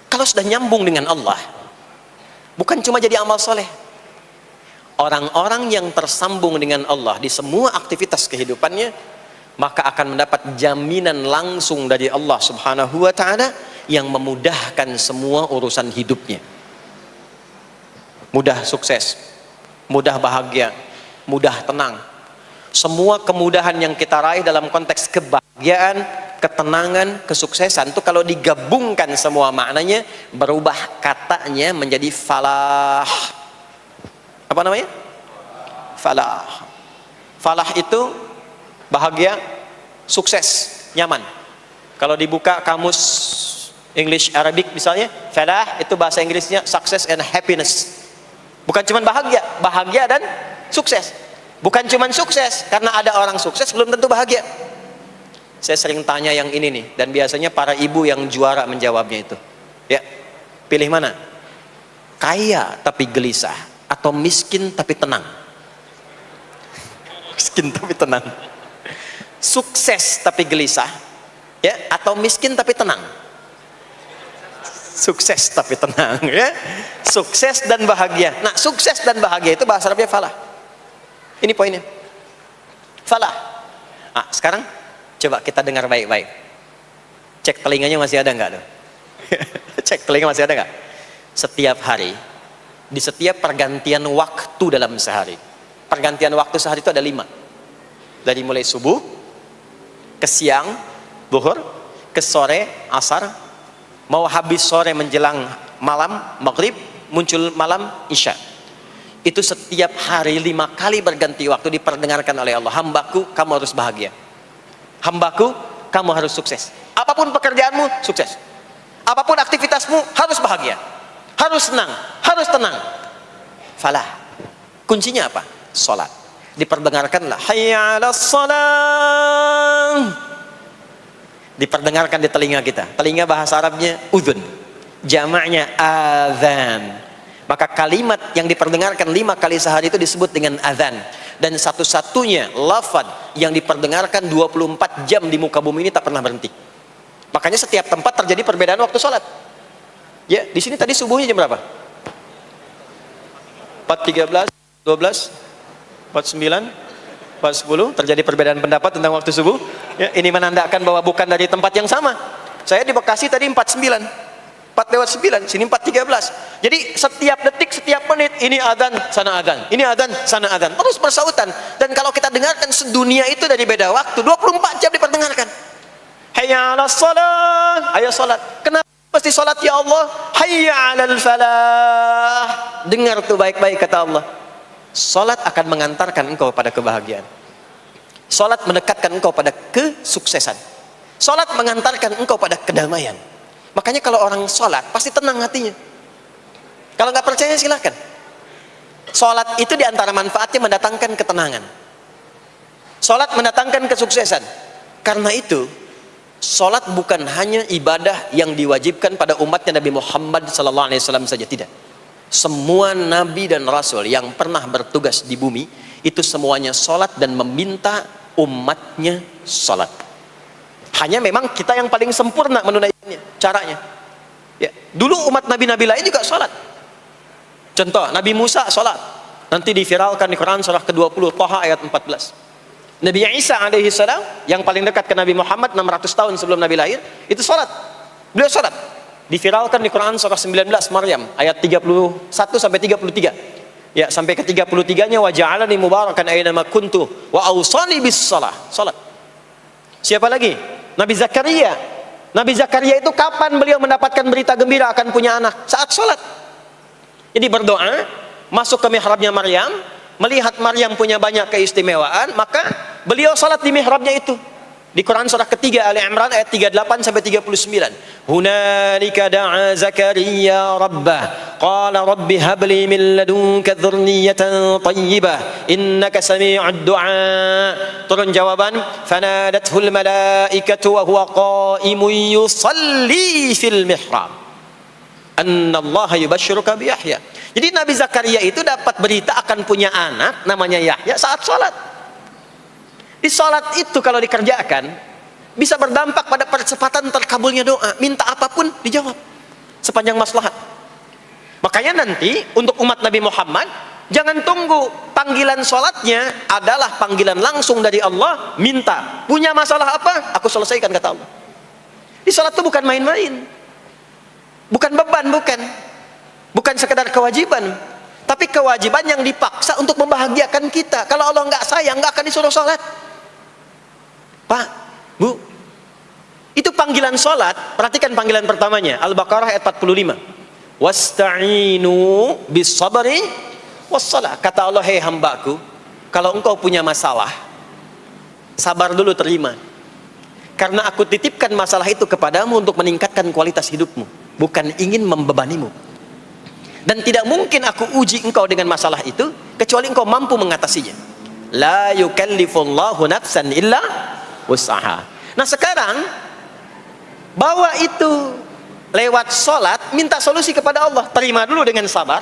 Kalau sudah nyambung dengan Allah, bukan cuma jadi amal soleh. Orang-orang yang tersambung dengan Allah di semua aktivitas kehidupannya, maka akan mendapat jaminan langsung dari Allah Subhanahu wa taala yang memudahkan semua urusan hidupnya. Mudah sukses, mudah bahagia, mudah tenang. Semua kemudahan yang kita raih dalam konteks kebahagiaan, ketenangan, kesuksesan itu kalau digabungkan semua maknanya, berubah katanya menjadi falah. Apa namanya? Falah. Falah itu bahagia, sukses, nyaman. Kalau dibuka kamus English Arabic misalnya, falah itu bahasa Inggrisnya success and happiness. Bukan cuma bahagia, bahagia dan sukses. Bukan cuma sukses, karena ada orang sukses belum tentu bahagia. Saya sering tanya yang ini nih, dan biasanya para ibu yang juara menjawabnya itu. Ya, pilih mana? Kaya tapi gelisah, atau miskin tapi tenang? Miskin tapi tenang. Sukses tapi gelisah, ya, atau miskin tapi tenang. Sukses tapi tenang, ya. Sukses dan bahagia. Nah, sukses dan bahagia itu bahasa Arabnya falah. Ini poinnya. Falah. Nah, sekarang coba kita dengar baik-baik. Cek telinganya masih ada nggak tuh? Cek telinga masih ada nggak? Setiap hari, di setiap pergantian waktu dalam sehari. Pergantian waktu sehari itu ada 5. Dari mulai subuh, ke siang, zuhur, ke sore, asar, mau habis sore menjelang malam, maghrib, muncul malam, isya. Itu setiap hari 5 kali berganti waktu diperdengarkan oleh Allah. Hambaku, kamu harus bahagia. Hambaku, kamu harus sukses. Apapun pekerjaanmu, sukses. Apapun aktivitasmu, harus bahagia. Harus senang, harus tenang. Falah. Kuncinya apa? Salat. Diperdengarkanlah hayya 'alas shalah. Diperdengarkan di telinga kita. Telinga bahasa Arabnya udhun, jamaknya adzan. Maka kalimat yang diperdengarkan 5 kali sehari itu disebut dengan adzan. Dan satu-satunya lafaz yang diperdengarkan 24 jam di muka bumi ini tak pernah berhenti. Makanya setiap tempat terjadi perbedaan waktu sholat. Ya, di sini tadi subuhnya jam berapa? 4.13, 12, 49, 4.10. Terjadi perbedaan pendapat tentang waktu subuh. Ya, ini menandakan bahwa bukan dari tempat yang sama. Saya di Bekasi tadi 49, 4:09, sini 4:13. Jadi setiap detik, setiap menit ini adzan, sana adzan, ini adzan, sana adzan, terus bersautan. Dan kalau kita dengarkan sedunia itu dari beda waktu, 24 jam diperdengarkan. Hayya 'alas shalah, ayo salat. Kenapa pasti salat ya Allah? Hayya 'alal falah. Dengar tuh baik-baik kata Allah. Salat akan mengantarkan engkau pada kebahagiaan. Salat mendekatkan engkau pada kesuksesan. Salat mengantarkan engkau pada kedamaian. Makanya kalau orang salat pasti tenang hatinya. Kalau nggak percaya silakan. Salat itu diantara manfaatnya mendatangkan ketenangan. Salat mendatangkan kesuksesan. Karena itu, salat bukan hanya ibadah yang diwajibkan pada umatnya Nabi Muhammad SAW saja, tidak. Semua nabi dan rasul yang pernah bertugas di bumi itu semuanya salat dan meminta umatnya salat. Hanya memang kita yang paling sempurna menunaikannya, caranya. Ya, dulu umat nabi-nabi lain juga salat. Contoh, Nabi Musa salat. Nanti diviralkan di Quran surah ke-20 Thaha ayat 14. Nabi Isa alaihi salam yang paling dekat ke Nabi Muhammad 600 tahun sebelum Nabi lahir, itu salat. Beliau salat. Diviralkan di Quran surah 19 Maryam ayat 31 sampai 33. Ya, sampai ke 33-nya wa ja'alani mubarakan aina ma kuntu wa awsani bis shalah. Salat. Siapa lagi? Nabi Zakaria. Nabi Zakaria itu kapan beliau mendapatkan berita gembira akan punya anak? Saat salat. Jadi berdoa, masuk ke mihrabnya Maryam, melihat Maryam punya banyak keistimewaan, maka beliau salat di mihrabnya itu. Di Quran surah ketiga Ali Imran ayat 38 sampai 39. Hunalika da'a Zakaria rabbah qala rabbi habli min ladunka dzurriyyatan thayyibah innaka sami'ud du'a. Turun jawaban, fanadathul malaikatu wa huwa qa'imun yusalli fil mihrab anna Allah yubashshiruka bi Yahya. Jadi Nabi Zakaria itu dapat berita akan punya anak namanya Yahya saat salat. Di salat itu kalau dikerjakan bisa berdampak pada percepatan terkabulnya doa. Minta apapun dijawab sepanjang maslahat. Makanya nanti untuk umat Nabi Muhammad jangan tunggu, panggilan salatnya adalah panggilan langsung dari Allah. Minta, punya masalah apa? Aku selesaikan kata Allah. Di salat itu bukan main-main, bukan beban, bukan sekedar kewajiban, tapi kewajiban yang dipaksa untuk membahagiakan kita. Kalau Allah nggak sayang, nggak akan disuruh salat. Pak, Bu, itu panggilan salat. Perhatikan panggilan pertamanya, Al-Baqarah ayat 45. Wasta'inu bis sabri was salah. Kata Allah, hei hambaku, kalau engkau punya masalah, sabar dulu, terima. Karena aku titipkan masalah itu kepadamu untuk meningkatkan kualitas hidupmu, bukan ingin membebanimu. Dan tidak mungkin aku uji engkau dengan masalah itu kecuali engkau mampu mengatasinya. La yukallifullahu nafsan illa wus'aha. Nah sekarang bawa itu lewat sholat, minta solusi kepada Allah. Terima dulu dengan sabar.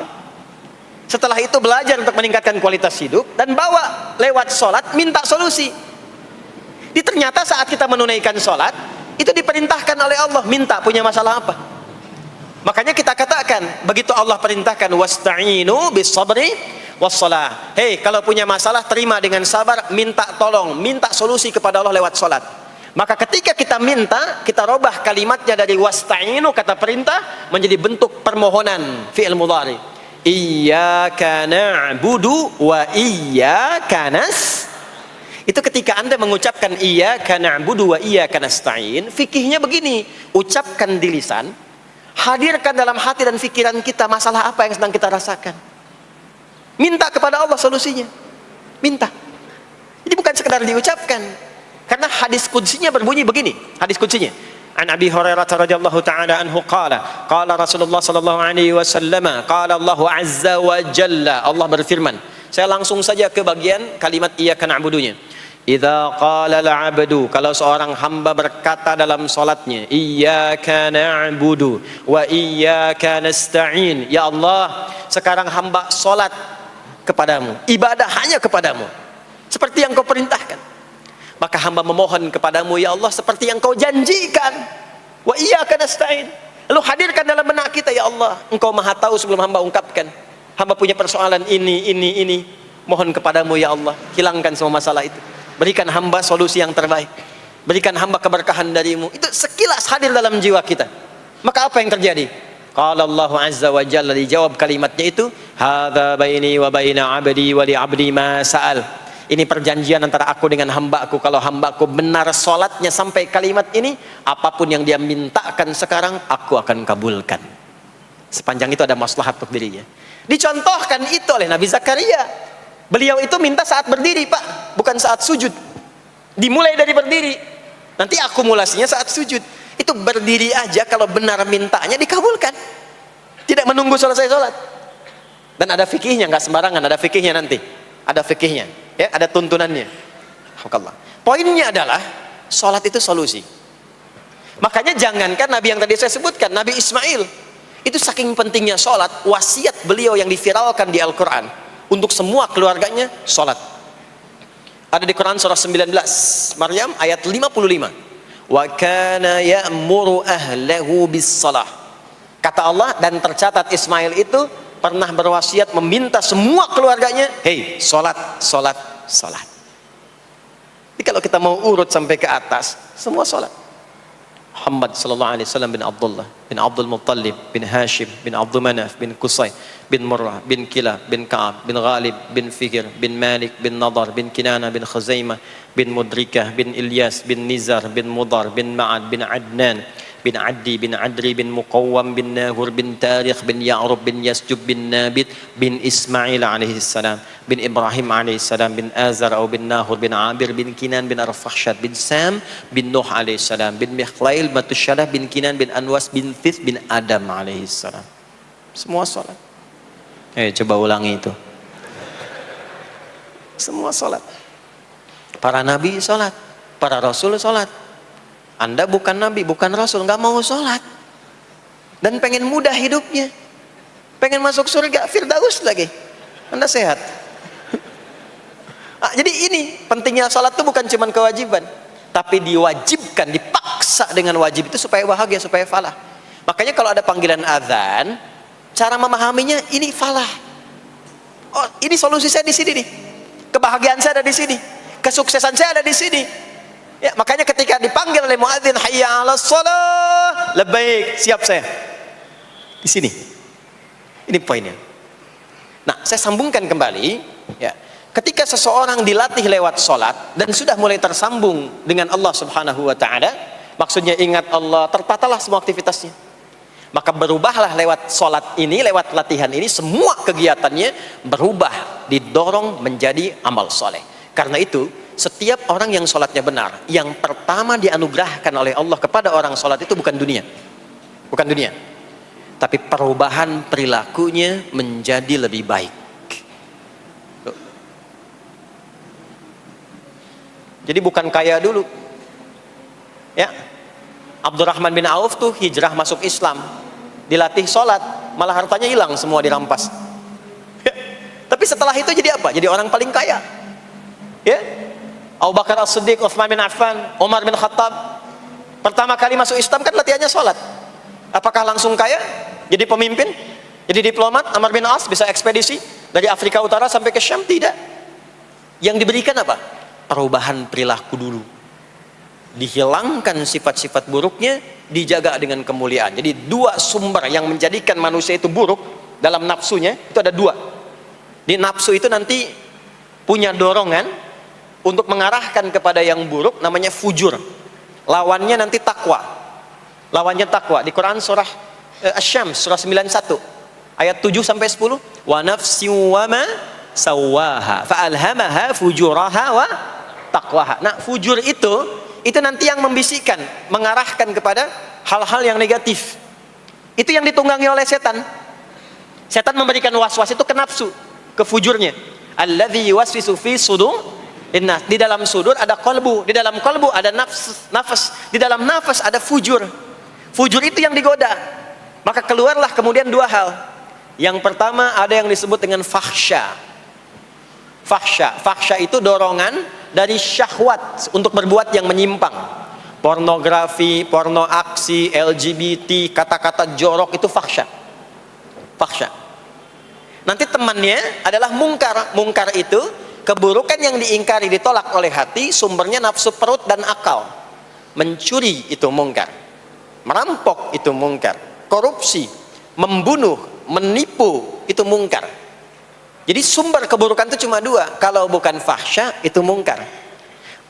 Setelah itu belajar untuk meningkatkan kualitas hidup, dan bawa lewat sholat, minta solusi. Ternyata saat kita menunaikan sholat Itu diperintahkan oleh Allah. Minta, punya masalah apa? Makanya kita katakan, begitu Allah perintahkan wasta'inu bis sabri wassalah. Hei, kalau punya masalah terima dengan sabar, minta tolong, minta solusi kepada Allah lewat salat. Maka ketika kita minta, kita robah kalimatnya dari wasta'inu, kata perintah, menjadi bentuk permohonan, fi'il mudhari. Iyyaka na'budu wa iyyaka nas. Itu ketika Anda mengucapkan iyyaka na'budu wa iyyaka nasta'in, fikihnya begini, ucapkan di lisan, hadirkan dalam hati dan pikiran kita masalah apa yang sedang kita rasakan. Minta kepada Allah solusinya. Minta. Jadi bukan sekedar diucapkan. Karena hadis qudsinya berbunyi begini. Hadis qudsinya. An Abi Hurairah radhiyallahu ta'ala anhu qala, qala Rasulullah sallallahu alaihi wasallam, qala Allah azza wa jalla, Allah berfirman. Saya langsung saja ke bagian kalimat iyyaka na'budunya. Idza qala al-'abdu, kalau seorang hamba berkata dalam salatnya, iyyaka na'budu wa iyyaka nasta'in, ya Allah, sekarang hamba salat kepadamu, ibadah hanya kepadamu, seperti yang kau perintahkan. Maka hamba memohon kepadamu, ya Allah, seperti yang kau janjikan. Wa iyyaka nasta'in. Lalu hadirkan dalam benak kita, ya Allah, engkau maha tahu sebelum hamba ungkapkan. Hamba punya persoalan ini. Mohon kepadamu, ya Allah, hilangkan semua masalah itu. Berikan hamba solusi yang terbaik. Berikan hamba keberkahan darimu. Itu sekilas hadir dalam jiwa kita. Maka apa yang terjadi? Qala Allah azza wa jalla, dijawab kalimatnya itu, hadza baini wa baina 'abdi wa li 'abdi ma sa'al. Ini perjanjian antara aku dengan hamba-Ku. Kalau hamba-Ku benar salatnya sampai kalimat ini, apapun yang dia mintakan sekarang, aku akan kabulkan. Sepanjang itu ada maslahat untuk dirinya. Dicontohkan itu oleh Nabi Zakaria. Beliau itu minta saat berdiri, Pak, bukan saat sujud. Dimulai dari berdiri. Nanti akumulasinya saat sujud. Itu berdiri aja, kalau benar mintanya dikabulkan. Tidak menunggu selesai sholat. Dan ada fikihnya, nggak sembarangan, ada fikihnya nanti. Ada fikihnya, ya, ada tuntunannya. Alhamdulillah. Poinnya adalah sholat itu solusi. Makanya jangankan Nabi yang tadi saya sebutkan, Nabi Ismail, itu saking pentingnya sholat, wasiat beliau yang diviralkan di Al-Quran untuk semua keluarganya, sholat. Ada di Quran surah 19 Maryam ayat 55. Wa kana ya'muru ahlahu bis salah. Kata Allah, dan tercatat Ismail itu pernah berwasiat meminta semua keluarganya, hei, sholat. Jadi kalau kita mau urut sampai ke atas, semua sholat. Muhammad sallallahu alaihi wasallam bin Abdullah bin Abdul Muttalib bin Hashim bin Abdul Manaf bin Qusay bin Murrah bin Kilab bin Ka'ab bin Ghalib bin Fihr bin Malik bin Nadar bin Kinana bin Khuzaimah bin Mudrikah bin Ilyas bin Nizar bin Mudar bin Ma'ad bin Adnan bin Addi bin Adri bin Muqawwam bin Nahur bin Tarikh bin Ya'rub bin Yasjub bin Nabit bin Ismail alaihi salam bin Ibrahim alaihi salam bin Azar atau bin Nahur bin Abir bin Kinan bin Arfakhshad bin Sam bin Nuh alaihi salam bin Mikhlail Matusyalah bin Kinan bin Anwas bin Thith bin Adam alaihi salam. Semua salat. Coba ulangi itu. Semua salat. Para nabi salat, para rasul salat. Anda bukan nabi, bukan rasul, nggak mau sholat dan pengen mudah hidupnya, pengen masuk surga Firdaus lagi, Anda sehat. Jadi ini pentingnya sholat itu bukan cuma kewajiban, tapi diwajibkan, dipaksa dengan wajib itu supaya bahagia, supaya falah. Makanya kalau ada panggilan azan, cara memahaminya ini falah. Oh, ini solusi saya di sini nih, kebahagiaan saya ada di sini, kesuksesan saya ada di sini. Ya, makanya ketika dipanggil oleh muadzin, hayya 'alas shalah, labbaik, siap saya. Di sini. Ini poinnya. Nah, saya sambungkan kembali, ya. Ketika seseorang dilatih lewat salat dan sudah mulai tersambung dengan Allah Subhanahu wa taala, maksudnya ingat Allah, tertatalah semua aktivitasnya. Maka berubahlah lewat salat ini, lewat latihan ini, semua kegiatannya berubah, didorong menjadi amal soleh. Karena itu, setiap orang yang sholatnya benar, yang pertama dianugerahkan oleh Allah kepada orang sholat itu bukan dunia, tapi perubahan perilakunya menjadi lebih baik. Jadi bukan kaya dulu, ya. Abdurrahman bin Auf tuh hijrah masuk Islam, dilatih sholat, malah hartanya hilang semua dirampas. Tapi setelah itu jadi apa? Jadi orang paling kaya, ya. Abu Bakar As-Siddiq, Utsman bin Affan, Umar bin Khattab, Pertama kali masuk Islam kan latihannya sholat. Apakah langsung kaya? Jadi pemimpin? Jadi diplomat? Amr bin As bisa ekspedisi dari Afrika Utara sampai ke Syam? Tidak. Yang diberikan apa? Perubahan perilaku dulu. Dihilangkan sifat-sifat buruknya, dijaga dengan kemuliaan. Jadi dua sumber yang menjadikan manusia itu buruk dalam nafsunya, itu ada dua. Di nafsu itu nanti punya dorongan untuk mengarahkan kepada yang buruk, namanya fujur. Lawannya nanti takwa. Lawannya takwa. Di Quran surah Asy-Syams surah 91 ayat 7 sampai 10, wa nafsi wa ma sawaha fa alhamaha fujuraha wa taqwaha. Nah, fujur itu nanti yang membisikkan, mengarahkan kepada hal-hal yang negatif. Itu yang ditunggangi oleh setan. Setan memberikan was-was itu ke nafsu, ke fujurnya. Alladzi yuwaswisu fi sudur. Di dalam sudur ada qalbu, di dalam qalbu ada nafas, di dalam nafas ada fujur. Fujur itu yang digoda. Maka keluarlah kemudian dua hal. Yang pertama ada yang disebut dengan fahsya. Fahsya itu dorongan dari syahwat untuk berbuat yang menyimpang. Pornografi, porno aksi, LGBT, kata-kata jorok, itu fahsya. Nanti temannya adalah mungkar. Mungkar itu keburukan yang diingkari, ditolak oleh hati, sumbernya nafsu perut dan akal. Mencuri itu mungkar, merampok itu mungkar, korupsi, membunuh, menipu itu mungkar. Jadi sumber keburukan itu cuma dua. Kalau bukan fahsya itu mungkar.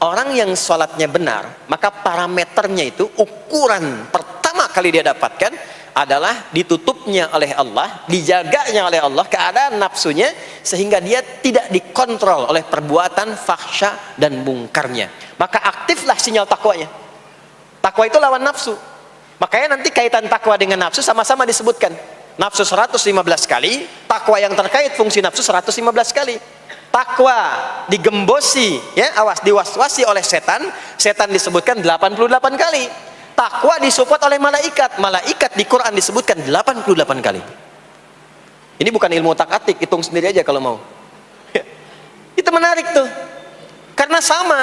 Orang yang sholatnya benar, maka parameternya itu, ukuran pertama kali dia dapatkan adalah ditutupnya oleh Allah, dijaganya oleh Allah keadaan nafsunya, sehingga dia tidak dikontrol oleh perbuatan fahsya dan mungkarnya. Maka aktiflah sinyal takwanya. Takwa itu lawan nafsu. Makanya nanti kaitan takwa dengan nafsu sama-sama disebutkan. Nafsu 115 kali, takwa yang terkait fungsi nafsu 115 kali. Takwa digembosi, ya, awas, diwaswasi oleh setan, setan disebutkan 88 kali. Takwa disupport oleh malaikat. Malaikat di Quran disebutkan 88 kali. Ini bukan ilmu tak-atik, hitung sendiri aja kalau mau. Itu menarik tuh. Karena sama,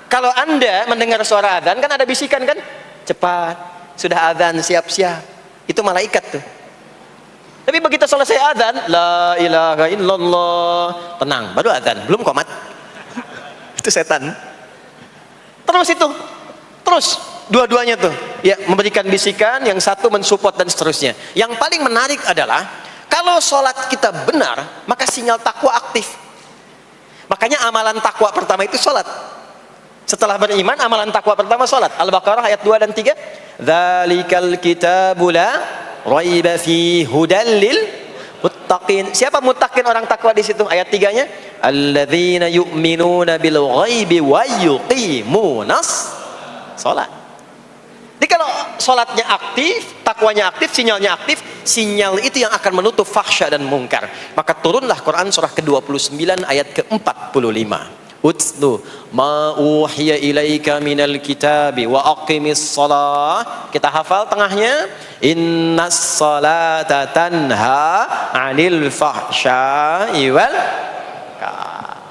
kalau Anda mendengar suara adzan kan ada bisikan kan? Cepat, sudah adzan, siap-siap. Itu malaikat tuh. Tapi begitu selesai adzan, la ilaha illallah, tenang, baru adzan, belum qomat. Itu setan. Terus dua-duanya tuh ya memberikan bisikan, yang satu mensupport dan seterusnya. Yang paling menarik adalah kalau sholat kita benar, maka sinyal takwa aktif. Makanya amalan takwa pertama itu sholat. Setelah beriman, amalan takwa pertama sholat. Al-Baqarah ayat 2 dan 3, dzalikal kitabu la raiba fi hudal lil muttaqin. Siapa muttaqin, orang takwa di situ? Ayat 3-nya, alladzina yu'minuna bil ghaibi wa yuqimunas sholat. Jadi kalau sholatnya aktif, takwanya aktif, sinyalnya aktif, sinyal itu yang akan menutup fahsya dan mungkar. Maka turunlah Quran surah ke-29 ayat ke-45. Utslu ma uhiya ilaika minal kitabi wa aqimis shalah. Kita hafal tengahnya, innas salata tanha 'anil fahsya'i wal munkar.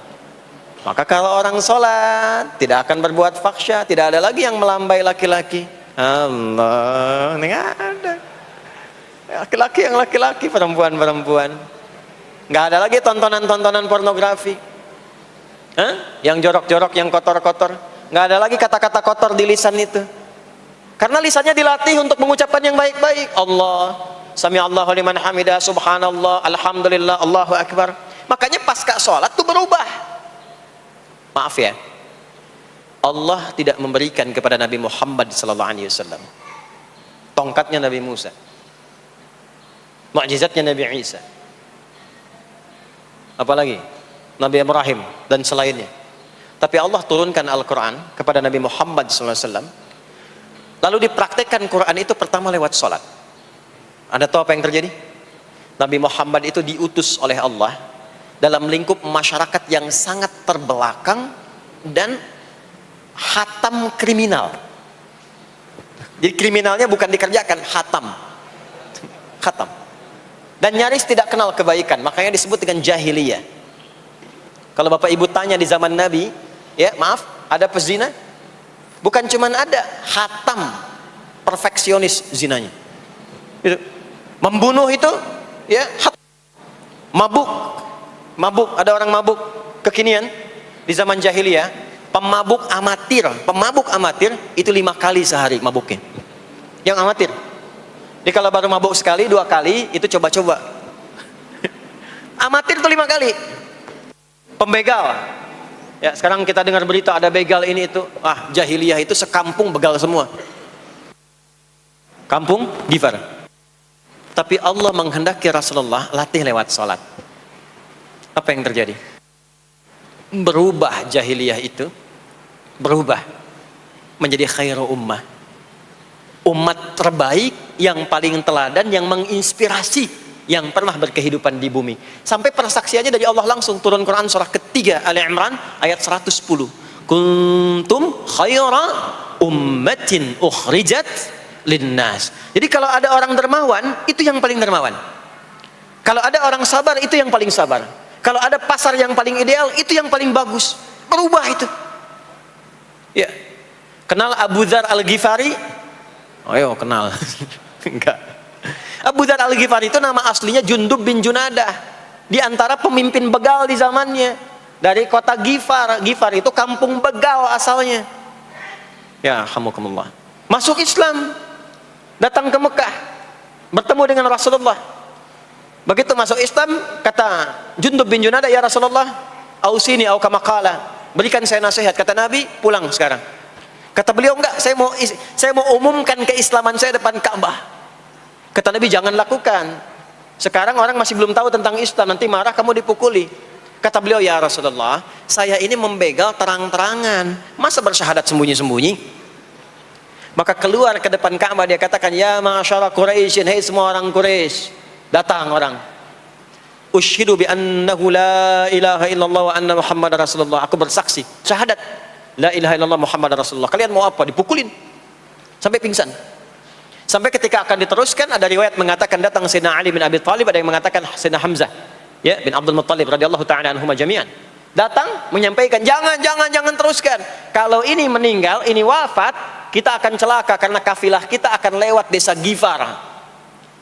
Maka kalau orang sholat tidak akan berbuat fahsya, tidak ada lagi yang melambai laki-laki. Allah, ini ada laki-laki yang laki-laki, perempuan-perempuan. Nggak ada lagi tontonan-tontonan pornografi, yang jorok-jorok, yang kotor-kotor. Nggak ada lagi kata-kata kotor di lisan itu, karena lisannya dilatih untuk mengucapkan yang baik-baik. Allah, sami Allahu liman hamidah, subhanallah, alhamdulillah, Allahu akbar. Makanya pasca sholat tuh berubah. Maaf ya, Allah tidak memberikan kepada Nabi Muhammad SAW tongkatnya Nabi Musa, mukjizatnya Nabi Isa, apalagi Nabi Ibrahim dan selainnya. Tapi Allah turunkan Al-Quran kepada Nabi Muhammad SAW, lalu dipraktekkan Quran itu pertama lewat sholat. Anda tahu apa yang terjadi? Nabi Muhammad itu diutus oleh Allah dalam lingkup masyarakat yang sangat terbelakang dan hatam kriminal. Jadi kriminalnya bukan dikerjakan, hatam. Dan nyaris tidak kenal kebaikan, makanya disebut dengan jahiliyah. Kalau Bapak Ibu tanya di zaman Nabi, ya maaf, ada pezina? Bukan cuman ada, hatam, perfeksionis zinanya. Itu. Membunuh itu, ya, mabuk, ada orang mabuk kekinian di zaman jahiliyah, pemabuk amatir itu 5 kali sehari mabuknya. Yang amatir. Jadi kalau baru mabuk sekali, 2 kali, itu coba-coba. Amatir itu 5 kali. Pembegal. Ya, sekarang kita dengar berita ada begal ini itu. Jahiliyah itu sekampung begal semua. Kampung Gifar. Tapi Allah menghendaki Rasulullah latih lewat salat. Apa yang terjadi? Berubah jahiliyah itu, berubah menjadi khairu ummah. Umat terbaik yang paling teladan, yang menginspirasi, yang pernah berkehidupan di bumi. Sampai persaksiannya dari Allah langsung, turun Quran surah ketiga Ali Imran ayat 110. Kuntum khaira ummatin ukhrijat linnas. Jadi kalau ada orang dermawan, itu yang paling dermawan. Kalau ada orang sabar, itu yang paling sabar. Kalau ada pasar yang paling ideal, itu yang paling bagus. Berubah itu. Ya. Kenal Abu Dzar Al-Ghifari? Ayo kenal. Enggak. Abu Dzar Al-Ghifari itu nama aslinya Jundub bin Junadah. Di antara pemimpin begal di zamannya. Dari kota Ghifar. Ghifar itu kampung begal asalnya. Ya, alhamdulillah. Masuk Islam. Datang ke Mekah. Bertemu dengan Rasulullah. Begitu masuk Islam, kata Jundub bin Junadah, ya Rasulullah, ausini au kama qala, berikan saya nasihat. Kata Nabi, pulang sekarang. Kata beliau, enggak, saya mau umumkan keislaman saya depan Ka'bah. Kata Nabi, jangan lakukan. Sekarang orang masih belum tahu tentang Islam, nanti marah kamu dipukuli. Kata beliau, ya Rasulullah, saya ini membegal terang-terangan, masa bersyahadat sembunyi-sembunyi? Maka keluar ke depan Ka'bah, dia katakan, ya ma'asyara Quraisyin, hei semua orang Quraisy. Datang orang. Usyhidu bi annahu la ilaha illallah wa anna Muhammadar Rasulullah. Aku bersaksi, syahadat la ilaha illallah Muhammadar Rasulullah. Kalian mau apa? Dipukulin sampai pingsan. Sampai ketika akan diteruskan, ada riwayat mengatakan datang Sayyidina Ali bin Abi Thalib, ada yang mengatakan Sayyidina Hamzah, ya, bin Abdul Muttalib radhiyallahu ta'ala anhuma jami'an. Datang menyampaikan, jangan teruskan. Kalau ini meninggal, ini wafat, kita akan celaka karena kafilah kita akan lewat desa Ghifar.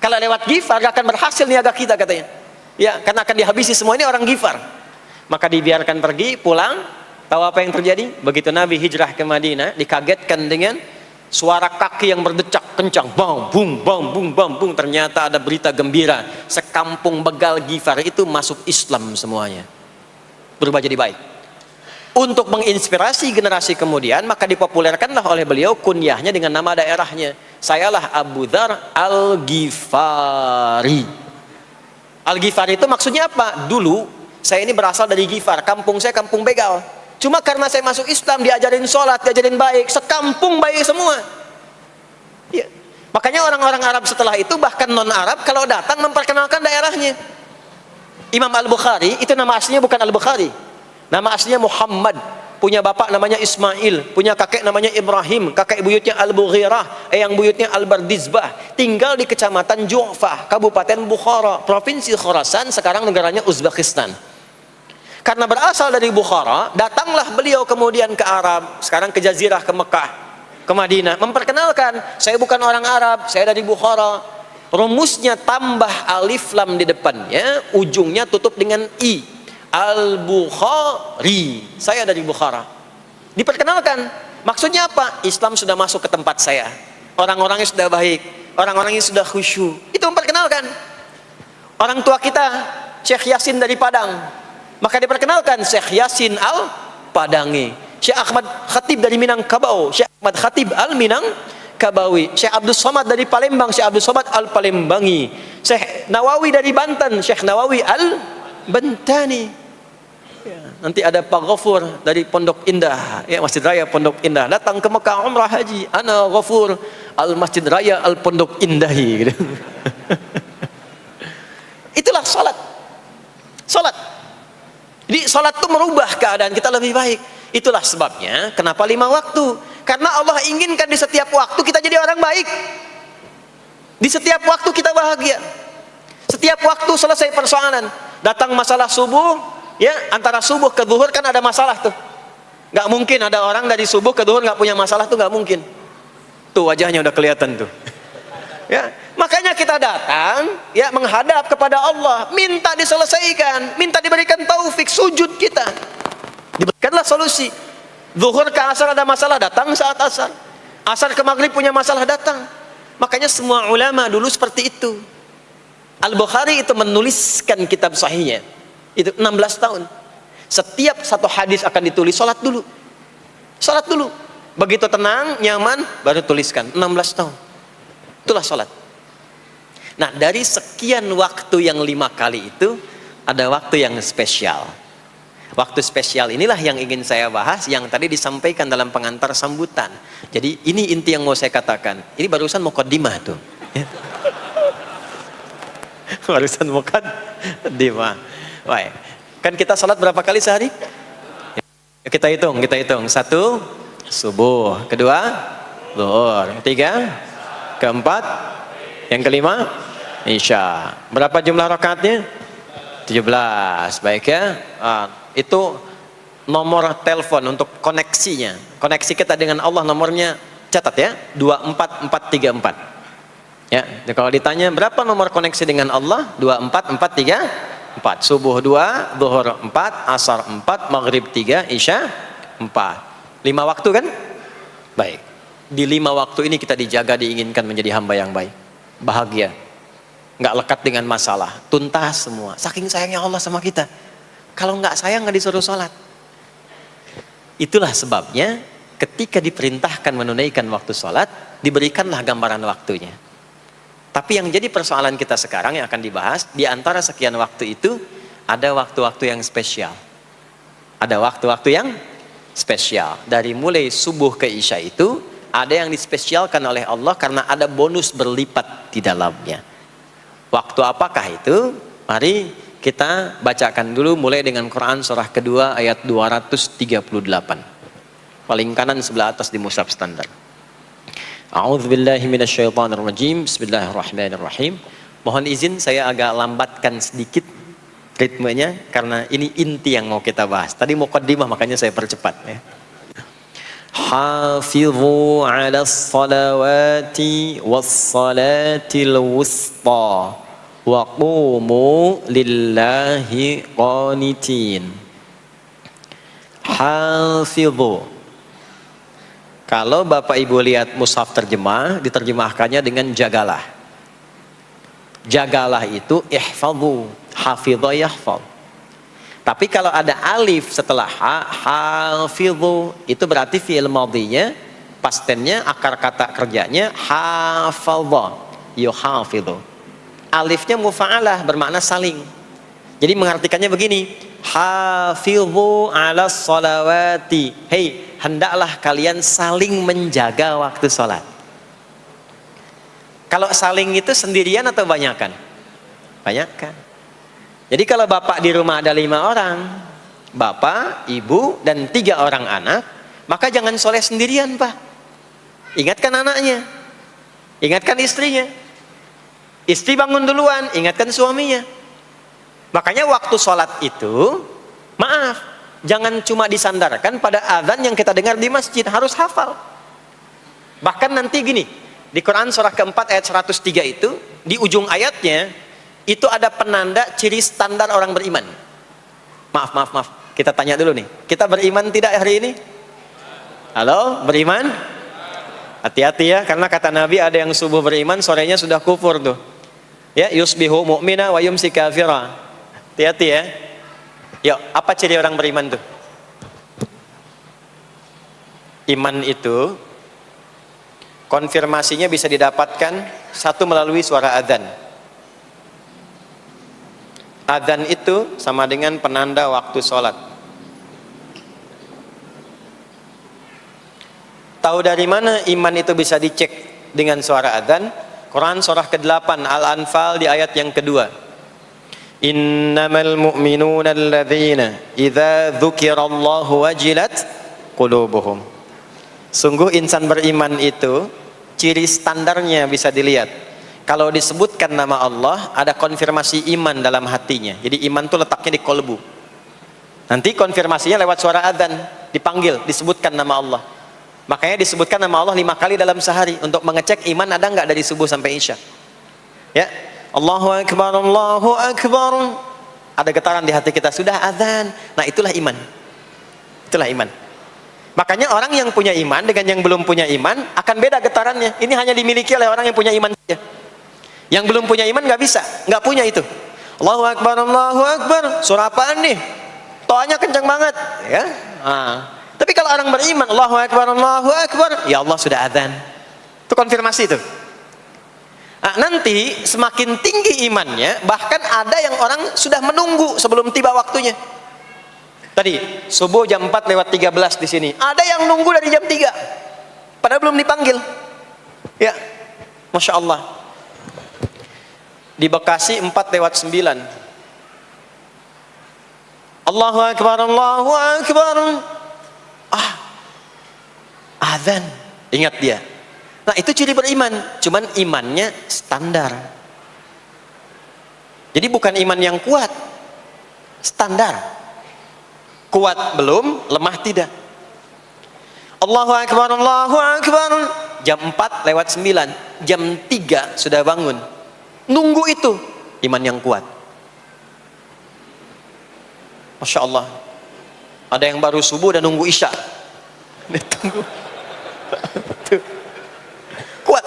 Kalau lewat Ghifar gak akan berhasil niaga kita, katanya. Ya, karena akan dihabisi semua ini orang Ghifar. Maka dibiarkan pergi, pulang. Tahu apa yang terjadi? Begitu Nabi hijrah ke Madinah, dikagetkan dengan suara kaki yang berdecak kencang. Bang, bung, bang, bung, bang, bung. Ternyata ada berita gembira. Sekampung begal Ghifar itu masuk Islam semuanya. Berubah jadi baik. Untuk menginspirasi generasi kemudian, maka dipopulerkanlah oleh beliau kunyahnya dengan nama daerahnya. Sayalah Abu Dzar Al-Ghifari. Al-Ghifari itu maksudnya apa? Dulu saya ini berasal dari Ghifar, kampung saya kampung begal. Cuma karena saya masuk Islam, diajarin sholat, diajarin baik, sekampung baik semua. Ya. Makanya orang-orang Arab setelah itu, bahkan non-Arab, kalau datang memperkenalkan daerahnya. Imam Al-Bukhari, itu nama aslinya bukan Al-Bukhari. Nama aslinya Muhammad, punya bapak namanya Ismail, punya kakek namanya Ibrahim, kakek buyutnya Al-Bughirah, yang buyutnya Al-Bardizbah, tinggal di kecamatan Ju'fah, Kabupaten Bukhara, Provinsi Khorasan, sekarang negaranya Uzbekistan. Karena berasal dari Bukhara, datanglah beliau kemudian ke Arab, sekarang ke Jazirah, ke Mekah, ke Madinah, memperkenalkan, saya bukan orang Arab, saya dari Bukhara. Rumusnya tambah alif lam di depannya, ujungnya tutup dengan i. Al-Bukhari, saya dari Bukhara. Diperkenalkan, maksudnya apa? Islam sudah masuk ke tempat saya, orang-orangnya sudah baik, orang-orangnya sudah khusyuk. Itu memperkenalkan. Orang tua kita Syekh Yasin dari Padang, maka diperkenalkan Syekh Yasin Al-Padangi. Syekh Ahmad Khatib dari Minangkabau, Syekh Ahmad Khatib Al-Minangkabawi. Syekh Abdul Somad dari Palembang, Syekh Abdul Somad Al-Palembangi. Syekh Nawawi dari Banten, Syekh Nawawi Al-Bantani. Ya, nanti ada Pak Ghafur dari Pondok Indah, ya, Masjid Raya Pondok Indah, datang ke Mekah umrah haji, ana Ghafur al Masjid Raya al Pondok Indahi, gitu. Itulah salat. Jadi salat itu merubah keadaan kita lebih baik. Itulah sebabnya kenapa 5 waktu, karena Allah inginkan di setiap waktu kita jadi orang baik, di setiap waktu kita bahagia, setiap waktu selesai persoalan. Datang masalah subuh, ya, antara subuh ke zuhur kan ada masalah tuh. Nggak mungkin ada orang dari subuh ke zuhur nggak punya masalah, tuh nggak mungkin. Tuh wajahnya udah kelihatan tuh. Ya, makanya kita datang ya menghadap kepada Allah, minta diselesaikan, minta diberikan taufik, sujud kita. Diberikanlah solusi. Zuhur ke asar ada masalah, datang saat asar. Asar ke maghrib punya masalah, datang. Makanya semua ulama dulu seperti itu. Al-Bukhari itu menuliskan kitab sahihnya itu 16 tahun. Setiap satu hadis akan ditulis, sholat dulu. Sholat dulu. Begitu tenang, nyaman, baru tuliskan. 16 tahun. Itulah sholat. Nah, dari sekian waktu yang 5 kali itu, ada waktu yang spesial. Waktu spesial inilah yang ingin saya bahas, yang tadi disampaikan dalam pengantar sambutan. Jadi ini inti yang mau saya katakan. Ini barusan muqaddimah tuh. Barusan muqaddimah. Baik. Kan kita sholat berapa kali sehari? Kita hitung. 1, subuh. 2, zuhur. 3, keempat, yang kelima, isya. Berapa jumlah rakaatnya? 17. Baik ya. Itu nomor telepon untuk koneksinya. Koneksi kita dengan Allah nomornya catat ya. 24434. Ya. Kalau ditanya berapa nomor koneksi dengan Allah? 24434. Subuh 2, zuhur 4, asar 4, maghrib 3, isya 4. 5 waktu kan? Baik. Di 5 waktu ini kita dijaga, diinginkan menjadi hamba yang baik, bahagia, nggak lekat dengan masalah, tuntas semua. Saking sayangnya Allah sama kita. Kalau nggak sayang nggak disuruh sholat. Itulah sebabnya ketika diperintahkan menunaikan waktu sholat, diberikanlah gambaran waktunya. Tapi yang jadi persoalan kita sekarang yang akan dibahas, di antara sekian waktu itu, ada waktu-waktu yang spesial. Ada waktu-waktu yang spesial. Dari mulai subuh ke isya itu, ada yang dispesialkan oleh Allah karena ada bonus berlipat di dalamnya. Waktu apakah itu? Mari kita bacakan dulu mulai dengan Quran surah kedua ayat 238. Paling kanan sebelah atas di mushaf standar. A'udzubillahi minasyaitonirrajim. Bismillahirrahmanirrahim. Mohon izin saya agak lambatkan sedikit ritmenya karena ini inti yang mau kita bahas. Tadi muqaddimah makanya saya percepat ya. Hafizu 'alas salawati was salatil wusta wa qumu lillahi qanitin. Hafizu. Kalau Bapak Ibu lihat mushaf terjemah, diterjemahkannya dengan jagalah. Jagalah itu ihfazu, hafidha yahfaz. Tapi kalau ada alif setelah hafizu, itu berarti fi'il madhinya, past tense-nya, akar kata kerjanya hafadha, yuhafidhu. Alifnya mufa'alah, bermakna saling. Jadi mengartikannya begini, hafizu 'alas salawati. Hei, hendaklah kalian saling menjaga waktu sholat. Kalau saling itu sendirian atau banyakan? Banyakan. Jadi kalau bapak di rumah ada 5 orang, bapak, ibu, dan 3 orang anak, maka jangan sholat sendirian pak. Ingatkan anaknya, ingatkan istrinya. Istri bangun duluan, ingatkan suaminya. Makanya waktu sholat itu, maaf, jangan cuma disandarkan pada azan yang kita dengar di masjid, harus hafal. Bahkan nanti gini, di Quran surah keempat ayat 103 itu, di ujung ayatnya, itu ada penanda ciri standar orang beriman. Maaf, kita tanya dulu nih, kita beriman tidak hari ini? Halo, beriman? Hati-hati ya, karena kata Nabi ada yang subuh beriman, sorenya sudah kufur tuh. Ya, yusbihu mu'mina wa yumsi kafira. Hati-hati ya. Yuk, apa ciri orang beriman tuh? Iman itu konfirmasinya bisa didapatkan satu melalui suara adzan. Adzan itu sama dengan penanda waktu sholat. Tahu dari mana iman itu bisa dicek dengan suara adzan? Quran surah ke-8 Al-Anfal di ayat yang kedua. Innamal mu'minuna alladzina idza dzukirallahu wajilat qulubuhum. Sungguh insan beriman itu ciri standarnya bisa dilihat. Kalau disebutkan nama Allah, ada konfirmasi iman dalam hatinya. Jadi iman itu letaknya di kolbu. Nanti konfirmasinya lewat suara adzan. dipanggil, disebutkan nama Allah. Makanya disebutkan nama Allah 5 kali dalam sehari untuk mengecek iman ada nggak dari subuh sampai isya. Ya, Allahu Akbar, Allahu Akbar. Ada getaran di hati kita, sudah azan. Nah, itulah iman. Itulah iman. Makanya orang yang punya iman dengan yang belum punya iman akan beda getarannya. Ini hanya dimiliki oleh orang yang punya iman saja. Yang belum punya iman nggak bisa, nggak punya itu. Allahu Akbar, Allahu Akbar. Surah apaan nih? Toanya kencang banget, ya. Tapi kalau orang beriman, Allahu Akbar, Allahu Akbar, ya Allah sudah azan. Itu konfirmasi itu. Nah, nanti semakin tinggi imannya, bahkan ada yang orang sudah menunggu sebelum tiba waktunya. Tadi subuh jam 4:13 di sini. Ada yang nunggu dari jam 3, padahal belum dipanggil. Ya, masya Allah. Di Bekasi 4:09. Allahu Akbar, Allahu Akbar. Azan. Ingat dia. Nah, itu ciri beriman. Cuman imannya standar. Jadi bukan iman yang kuat. Standar. Kuat belum, lemah tidak. Allahu Akbar, Allahu Akbar. Jam 4:09. Jam 3 sudah bangun. Nunggu itu. Iman yang kuat. Masya Allah. Ada yang baru subuh dan nunggu isya. Tunggu. Kuat.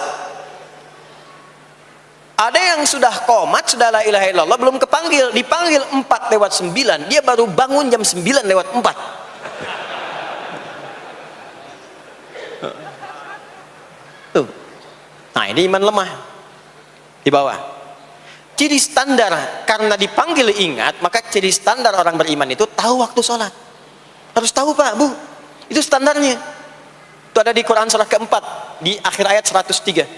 Ada yang sudah qomat, sudah la ilaha illallah, belum kepanggil, dipanggil 4:09, dia baru bangun jam 9:04. Tuh. Nah, ini iman lemah di bawah. Ciri standar, karena dipanggil ingat, maka ciri standar orang beriman itu tahu waktu sholat. Harus tahu, Pak, Bu. Itu standarnya. Itu ada di Quran surah keempat di akhir ayat 103.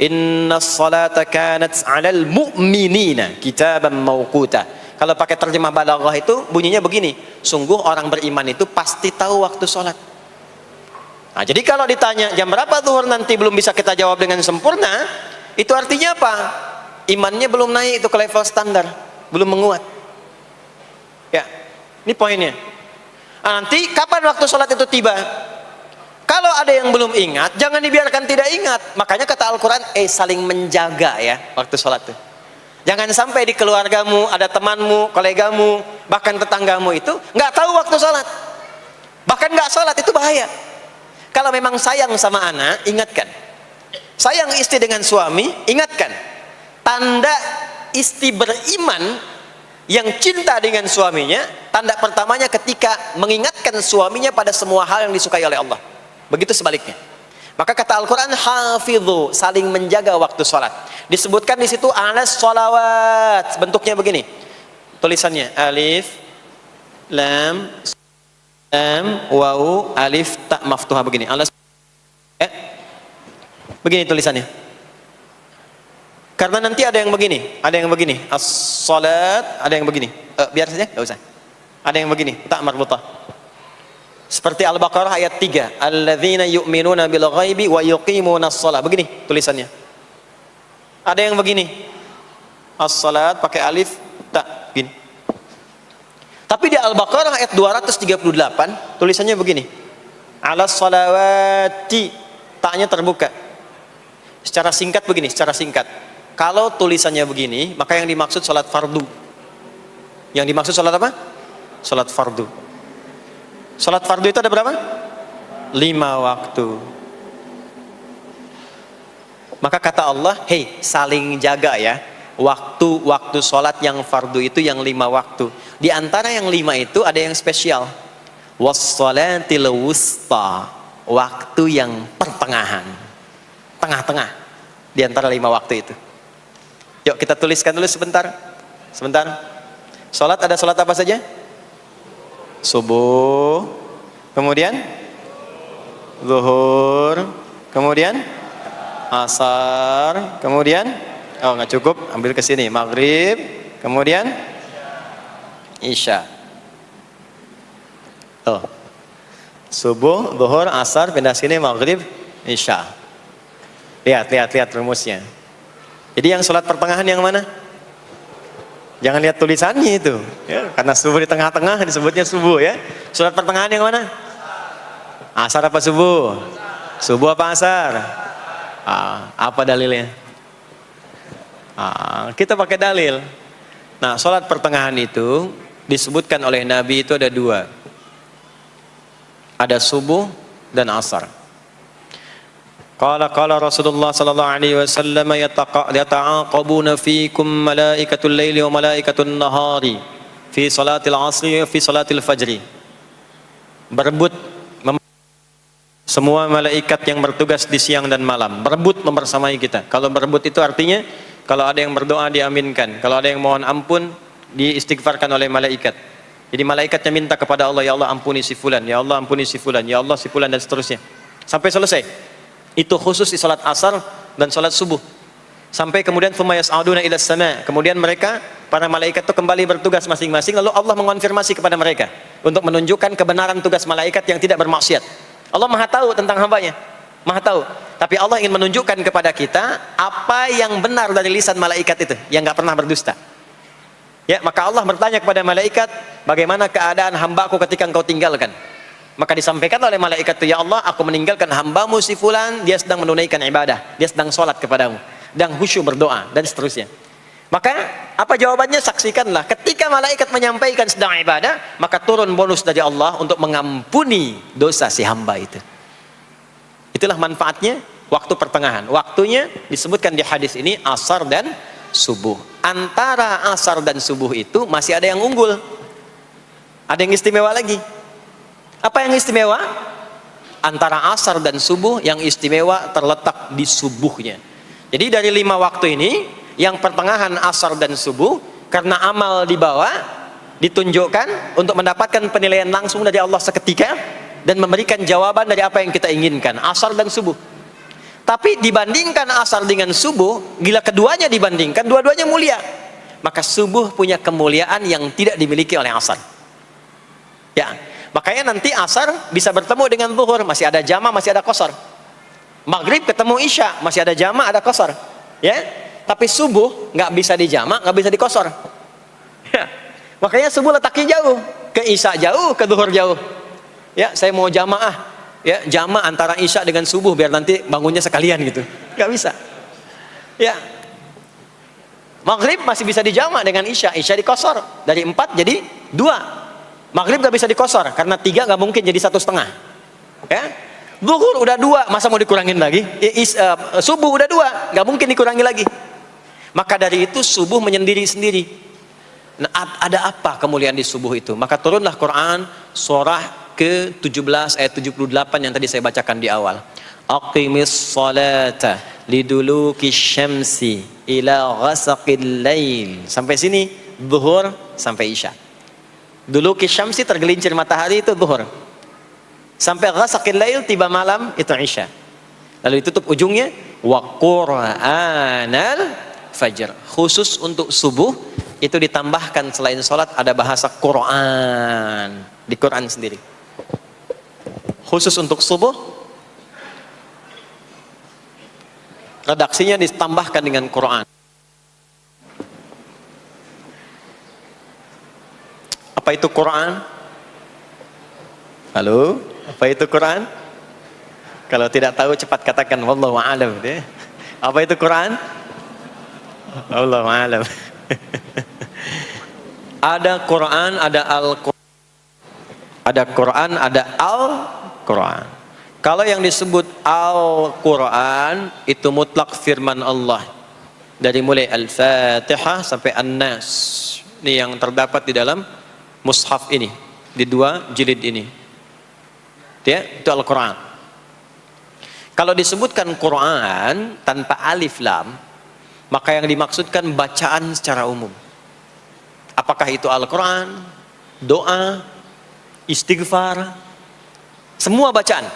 Inna salata kanat 'alal mu'minina kitaban mauquta. Kalau pakai terjemah balaghah itu bunyinya begini, sungguh orang beriman itu pasti tahu waktu sholat. Nah, jadi kalau ditanya jam berapa zuhur nanti belum bisa kita jawab dengan sempurna, itu artinya apa? Imannya belum naik itu ke level standar, belum menguat. Ya, ini poinnya. Nah, nanti kapan waktu sholat itu tiba? Kalau ada yang belum ingat, jangan dibiarkan tidak ingat. Makanya kata Al-Quran, saling menjaga ya waktu sholat itu. Jangan sampai di keluargamu, ada temanmu, kolegamu, bahkan tetanggamu itu nggak tahu waktu sholat. Bahkan nggak sholat, itu bahaya. Kalau memang sayang sama anak, ingatkan. Sayang istri dengan suami, ingatkan. Tanda istri beriman yang cinta dengan suaminya, tanda pertamanya ketika mengingatkan suaminya pada semua hal yang disukai oleh Allah. Begitu sebaliknya. Maka kata Al-Quran, hafidhu, saling menjaga waktu sholat. Disebutkan di situ alas sholawat. Bentuknya begini. Tulisannya alif, lam, waw, alif, tak maftuha begini. Alas, ya. Begini tulisannya. Karena nanti ada yang begini, ada yang begini. As-sholat, ada yang begini. Biar saja, nggak usah. Ada yang begini, tak marbutah. Seperti Al-Baqarah ayat 3, alladzina yu'minuna bil ghaibi wa yuqimunas shalah. Begini tulisannya. Ada yang begini. As-salat pakai alif tak gini. Tapi di Al-Baqarah ayat 238 tulisannya begini. Alas salawati, taknya terbuka. Secara singkat begini, secara singkat. Kalau tulisannya begini, maka yang dimaksud salat fardu. Yang dimaksud salat apa? Salat fardu. Salat fardu itu ada berapa? 5 waktu. Maka kata Allah, hei, saling jaga ya. Waktu salat yang fardu itu yang 5 waktu. Di antara yang 5 itu ada yang spesial. Was-salatil wusta, waktu yang pertengahan. Tengah-tengah di antara 5 waktu itu. Yuk kita tuliskan dulu sebentar. Sebentar. Salat ada salat apa saja? Subuh, kemudian zuhur, kemudian asar, kemudian nggak cukup, ambil ke sini maghrib, kemudian isya. Subuh, zuhur, asar, pindah sini maghrib, isya. Lihat rumusnya. Jadi yang sholat pertengahan yang mana? Jangan lihat tulisannya itu, ya, karena subuh di tengah-tengah disebutnya subuh ya. Sholat pertengahan yang mana? Asar apa subuh? Subuh apa asar? Apa dalilnya? Kita pakai dalil. Nah, sholat pertengahan itu disebutkan oleh Nabi itu ada dua. Ada subuh dan asar. Qala Rasulullah sallallahu alaihi wasallam yata'aqabuna fiikum malaikatul laili wa malaikatun nahari fi salatil asri wa fi salatil fajri. Berebut semua malaikat yang bertugas di siang dan malam, berebut membersamai kita. Kalau berebut itu artinya kalau ada yang berdoa diaminkan, kalau ada yang mohon ampun diistighfarkan oleh malaikat. Jadi malaikatnya minta kepada Allah, ya Allah ampuni si fulan, ya Allah ampuni si fulan, ya Allah si fulan, dan seterusnya sampai selesai. Itu khusus di salat asar dan salat subuh. Sampai kemudian thumma yas'aduna ila sama'. Kemudian mereka, para malaikat itu kembali bertugas masing-masing, lalu Allah mengonfirmasi kepada mereka untuk menunjukkan kebenaran tugas malaikat yang tidak bermaksiat. Allah Maha tahu tentang hambanya, Maha tahu. Tapi Allah ingin menunjukkan kepada kita apa yang benar dari lisan malaikat itu, yang nggak pernah berdusta. Ya, maka Allah bertanya kepada malaikat, bagaimana keadaan hambaku ketika engkau tinggalkan? Maka disampaikan oleh malaikat itu, ya Allah, aku meninggalkan hambamu si fulan, dia sedang menunaikan ibadah, dia sedang sholat kepadamu, dan khusyuk berdoa, dan seterusnya. Maka apa jawabannya? Saksikanlah, ketika malaikat menyampaikan sedang ibadah, maka turun bonus dari Allah untuk mengampuni dosa si hamba itu. Itulah manfaatnya waktu pertengahan. Waktunya disebutkan di hadis ini asar dan subuh. Antara asar dan subuh itu masih ada yang unggul, ada yang istimewa lagi. Apa yang istimewa? Antara asar dan subuh yang istimewa terletak di subuhnya. Jadi dari 5 waktu ini, yang pertengahan asar dan subuh, karena amal di bawah ditunjukkan untuk mendapatkan penilaian langsung dari Allah seketika dan memberikan jawaban dari apa yang kita inginkan, asar dan subuh. Tapi dibandingkan asar dengan subuh, bila keduanya dibandingkan, dua-duanya mulia. Maka subuh punya kemuliaan yang tidak dimiliki oleh asar. Ya, makanya nanti asar bisa bertemu dengan zuhur, masih ada jama, masih ada qasar. Maghrib ketemu isya, masih ada jama, ada qasar. Ya, tapi subuh nggak bisa di jama, nggak bisa di qasar. Ya, makanya subuh letaknya jauh, ke isya jauh, ke zuhur jauh. Ya, saya mau jamaah, ya jama antara isya dengan subuh biar nanti bangunnya sekalian gitu, nggak bisa. Ya, maghrib masih bisa dijama dengan isya, isya di qasar dari 4 jadi 2. Maghrib gak bisa dikosor karena 3 gak mungkin jadi 1,5. Ya, zuhur udah 2, masa mau dikurangin lagi? Subuh udah 2, gak mungkin dikurangi lagi. Maka dari itu subuh menyendiri sendiri. Nah, ada apa kemuliaan di subuh itu? Maka turunlah Quran surah ke-17 ayat 78 yang tadi saya bacakan di awal. Aqimis salata liduluki syamsi ila ghasaqil lail. Sampai sini zuhur sampai isya. Dulu kisyamsi tergelincir matahari itu zuhur. Sampai ghasaqil lail tiba malam itu isya. Lalu ditutup ujungnya wa qur'anal fajr. Khusus untuk subuh itu ditambahkan selain salat ada bahasa Quran di Quran sendiri. Khusus untuk subuh redaksinya ditambahkan dengan Quran. Apa itu Quran? Halo, apa itu Quran? Kalau tidak tahu cepat katakan wallahu a'lam. Apa itu Quran? Wallahu a'lam. Ada Quran, ada Al-Quran. Ada Quran, ada Al-Quran. Kalau yang disebut Al-Quran itu mutlak firman Allah. Dari mulai Al-Fatihah sampai An-Nas. Ini yang terdapat di dalam mushaf ini, di 2 jilid ini. Ya, itu Al-Quran. Kalau disebutkan Quran tanpa alif lam, maka yang dimaksudkan bacaan secara umum. Apakah itu Al-Quran, doa, istighfar, semua bacaan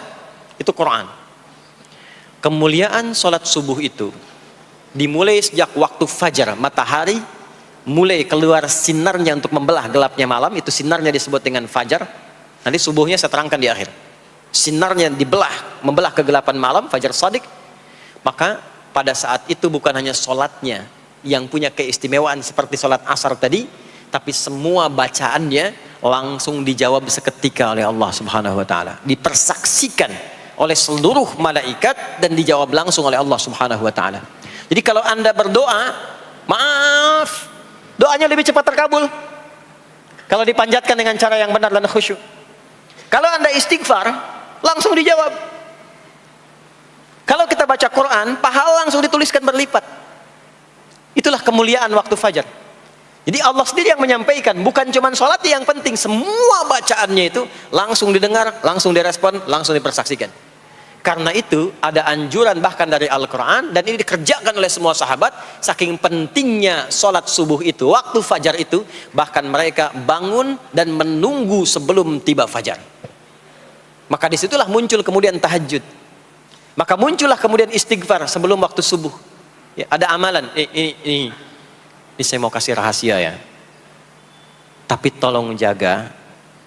itu Quran. Kemuliaan sholat subuh itu dimulai sejak waktu fajar, matahari mulai keluar sinarnya untuk membelah gelapnya malam, itu sinarnya disebut dengan fajar. Nanti subuhnya saya terangkan di akhir. Sinarnya dibelah, membelah kegelapan malam, fajar shadiq. Maka pada saat itu bukan hanya sholatnya yang punya keistimewaan seperti sholat asar tadi, tapi semua bacaannya langsung dijawab seketika oleh Allah Subhanahu wa taala, dipersaksikan oleh seluruh malaikat dan dijawab langsung oleh Allah Subhanahu wa taala. Jadi kalau Anda berdoa, maaf, doanya lebih cepat terkabul kalau dipanjatkan dengan cara yang benar dan khusyuk. Kalau Anda istighfar, langsung dijawab. Kalau kita baca Quran, pahala langsung dituliskan berlipat. Itulah kemuliaan waktu fajar. Jadi Allah sendiri yang menyampaikan, bukan cuma sholat yang penting, semua bacaannya itu langsung didengar, langsung direspon, langsung dipersaksikan. Karena itu ada anjuran bahkan dari Al-Quran, dan ini dikerjakan oleh semua sahabat, saking pentingnya sholat subuh itu, waktu fajar itu, bahkan mereka bangun dan menunggu sebelum tiba fajar. Maka disitulah muncul kemudian tahajud, maka muncullah kemudian istighfar sebelum waktu subuh. Ya, ada amalan, ini saya mau kasih rahasia ya, tapi tolong jaga,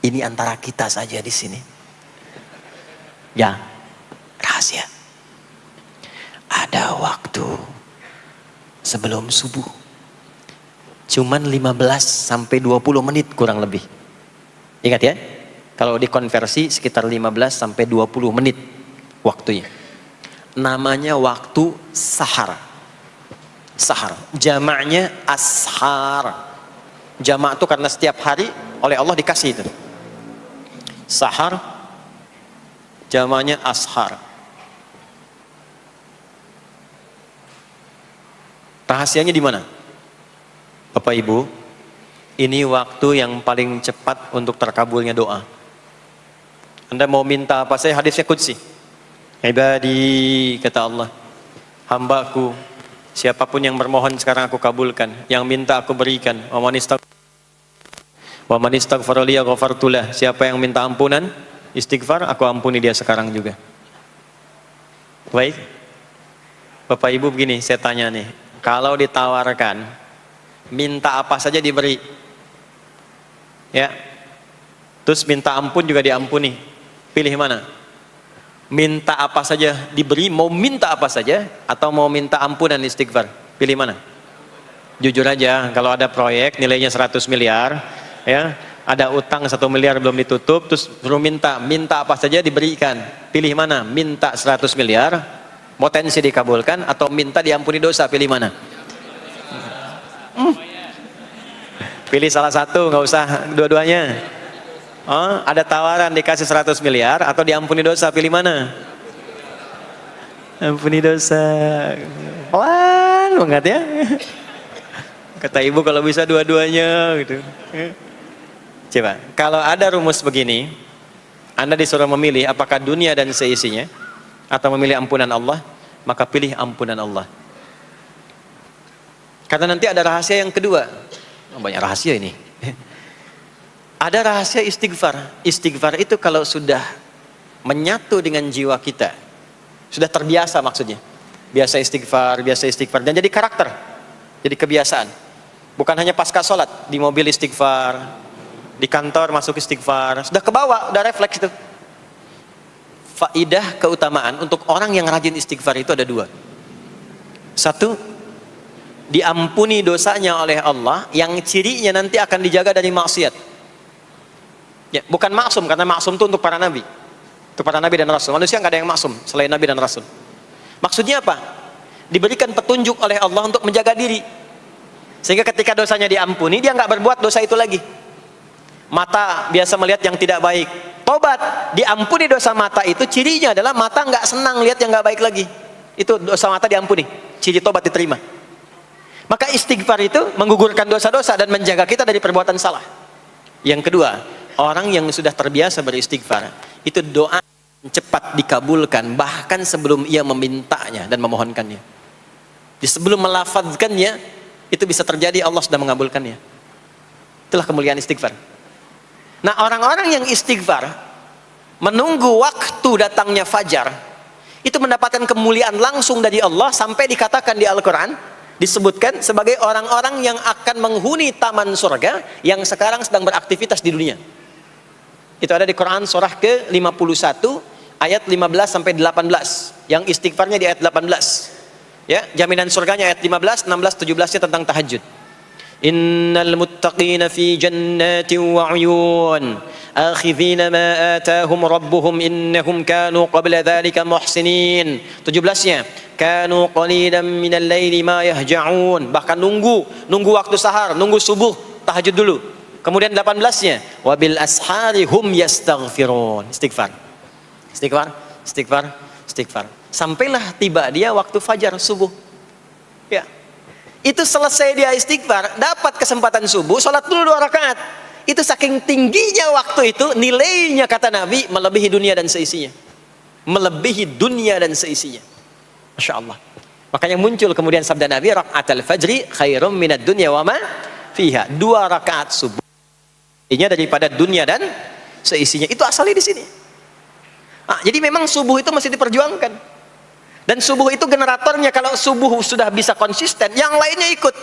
ini antara kita saja di sini ya, rahasia. Ada waktu sebelum subuh cuman 15 sampai 20 menit kurang lebih. Ingat ya, kalau dikonversi sekitar 15 sampai 20 menit waktunya. Namanya waktu sahar. Sahar, jamaknya ashar. Jamak itu karena setiap hari oleh Allah dikasih itu. Sahar, jamaknya ashar. Rahasianya di mana? Bapak Ibu, ini waktu yang paling cepat untuk terkabulnya doa. Anda mau minta apa saja, hadisnya qudsi. Ibadi, kata Allah, hambaku, siapapun yang bermohon sekarang aku kabulkan, yang minta aku berikan. Wa man istaghfara li ghafartu lah. Siapa yang minta ampunan, istighfar, aku ampuni dia sekarang juga. Baik, Bapak Ibu, begini saya tanya nih, kalau ditawarkan minta apa saja diberi, ya, terus minta ampun juga diampuni, pilih mana? Minta apa saja diberi, mau minta apa saja, atau mau minta ampunan istighfar, pilih mana? Jujur aja, kalau ada proyek nilainya 100 miliar, ya, ada utang 1 miliar belum ditutup, terus suruh minta apa saja diberikan, pilih mana? Minta 100 miliar, potensi dikabulkan, atau minta diampuni dosa, pilih mana? Pilih salah satu, nggak usah dua-duanya. Oh, ada tawaran dikasih 100 miliar atau diampuni dosa, pilih mana? Ampuni dosa. Pelan banget ya. Kata ibu kalau bisa dua-duanya gitu. Coba, kalau ada rumus begini, Anda disuruh memilih apakah dunia dan seisinya atau memilih ampunan Allah, maka pilih ampunan Allah. Karena nanti ada rahasia yang kedua. Banyak rahasia ini. Ada rahasia istighfar. Istighfar itu kalau sudah menyatu dengan jiwa kita, sudah terbiasa, maksudnya biasa istighfar, dan jadi karakter, jadi kebiasaan. Bukan hanya pasca sholat, di mobil istighfar, di kantor masuk istighfar, sudah kebawa, udah refleks itu. Faidah keutamaan untuk orang yang rajin istighfar itu ada dua. Satu, diampuni dosanya oleh Allah, yang cirinya nanti akan dijaga dari maksiat. Ya, bukan maksum, karena maksum itu untuk para nabi, untuk para nabi dan rasul. Manusia nggak ada yang maksum selain nabi dan rasul. Maksudnya apa? Diberikan petunjuk oleh Allah untuk menjaga diri, sehingga ketika dosanya diampuni, dia nggak berbuat dosa itu lagi. Mata biasa melihat yang tidak baik, tobat, diampuni dosa mata itu, cirinya adalah mata nggak senang lihat yang nggak baik lagi. Itu dosa mata diampuni, ciri tobat diterima. Maka istighfar itu menggugurkan dosa-dosa dan menjaga kita dari perbuatan salah. Yang kedua, orang yang sudah terbiasa beristighfar, itu doa cepat dikabulkan, bahkan sebelum ia memintanya dan memohonkannya. Di sebelum melafazkannya, itu bisa terjadi Allah sudah mengabulkannya. Itulah kemuliaan istighfar. Nah, orang-orang yang istighfar, menunggu waktu datangnya fajar, itu mendapatkan kemuliaan langsung dari Allah, sampai dikatakan di Al-Quran, disebutkan sebagai orang-orang yang akan menghuni taman surga yang sekarang sedang beraktivitas di dunia. Itu ada di Quran surah ke-51 ayat 15 sampai 18, yang istighfarnya di ayat 18. Ya, jaminan surganya ayat 15, 16, 17-nya tentang tahajud. innal muttaqina fi jannatin wa 'uyun akhidhina ma atahum rabbuhum innahum kanu qabla dhalika muhsinin. 17-nya kanu qalilan minal laili ma yahja'un, bahkan nunggu waktu sahar, nunggu subuh, tahajud dulu. Kemudian 18-nya wabil ashari hum yastaghfirun, istighfar. Sampailah tiba dia waktu fajar subuh. Ya. Itu selesai dia istighfar, dapat kesempatan subuh, salat dulu 2 rakaat. Itu saking tingginya waktu itu, nilainya kata Nabi melebihi dunia dan seisinya. Melebihi dunia dan seisinya. Masya Allah. Makanya muncul kemudian sabda Nabi, raka'atul fajri khairum minad dunya wa ma fiha. 2 rakaat subuh ini daripada dunia dan seisinya. Itu asalnya di sini. Jadi memang subuh itu masih diperjuangkan. Dan subuh itu generatornya, kalau subuh sudah bisa konsisten, yang lainnya ikut.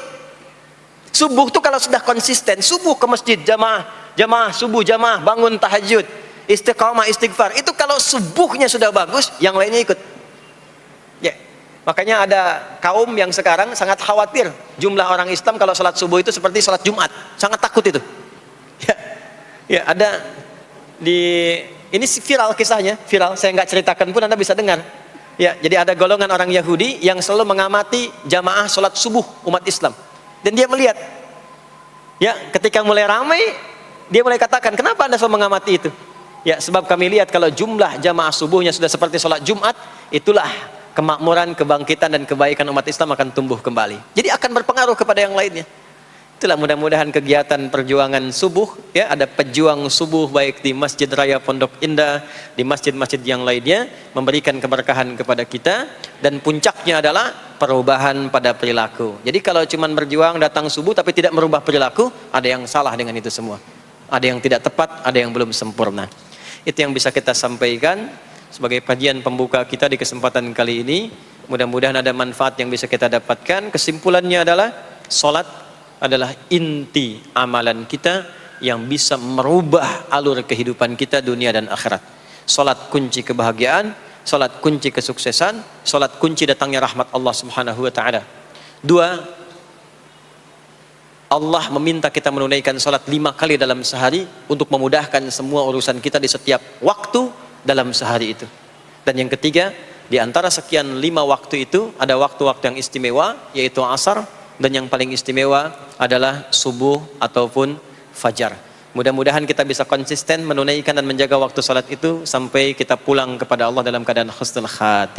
Subuh itu kalau sudah konsisten, subuh ke masjid jamaah, subuh jamaah, bangun tahajud, istiqamah, istighfar. Itu kalau subuhnya sudah bagus, yang lainnya ikut. Ya. Makanya ada kaum yang sekarang sangat khawatir jumlah orang Islam kalau salat subuh itu seperti salat Jumat. Sangat takut itu. Ya, ada ini viral kisahnya, viral. Saya nggak ceritakan pun Anda bisa dengar. Ya, jadi ada golongan orang Yahudi yang selalu mengamati jamaah salat subuh umat Islam. Dan dia melihat, ya, ketika mulai ramai, dia mulai katakan, kenapa Anda selalu mengamati itu? Ya, sebab kami lihat kalau jumlah jamaah subuhnya sudah seperti salat Jumat, itulah kemakmuran, kebangkitan dan kebaikan umat Islam akan tumbuh kembali. Jadi akan berpengaruh kepada yang lainnya. Itulah mudah-mudahan kegiatan perjuangan subuh, ya, ada pejuang subuh baik di Masjid Raya Pondok Indah, di masjid-masjid yang lainnya, memberikan keberkahan kepada kita, dan puncaknya adalah perubahan pada perilaku. Jadi kalau cuma berjuang datang subuh tapi tidak merubah perilaku, ada yang salah dengan itu semua. Ada yang tidak tepat, ada yang belum sempurna. Itu yang bisa kita sampaikan sebagai kajian pembuka kita di kesempatan kali ini. Mudah-mudahan ada manfaat yang bisa kita dapatkan. Kesimpulannya adalah salat adalah inti amalan kita yang bisa merubah alur kehidupan kita dunia dan akhirat. Salat kunci kebahagiaan, salat kunci kesuksesan, salat kunci datangnya rahmat Allah Subhanahu wa taala. 2, Allah meminta kita menunaikan salat 5 kali dalam sehari untuk memudahkan semua urusan kita di setiap waktu dalam sehari itu. Dan yang ketiga, di antara sekian 5 waktu itu ada waktu-waktu yang istimewa, yaitu asar, dan yang paling istimewa adalah subuh ataupun fajar. Mudah-mudahan kita bisa konsisten menunaikan dan menjaga waktu salat itu sampai kita pulang kepada Allah dalam keadaan husnul khatimah.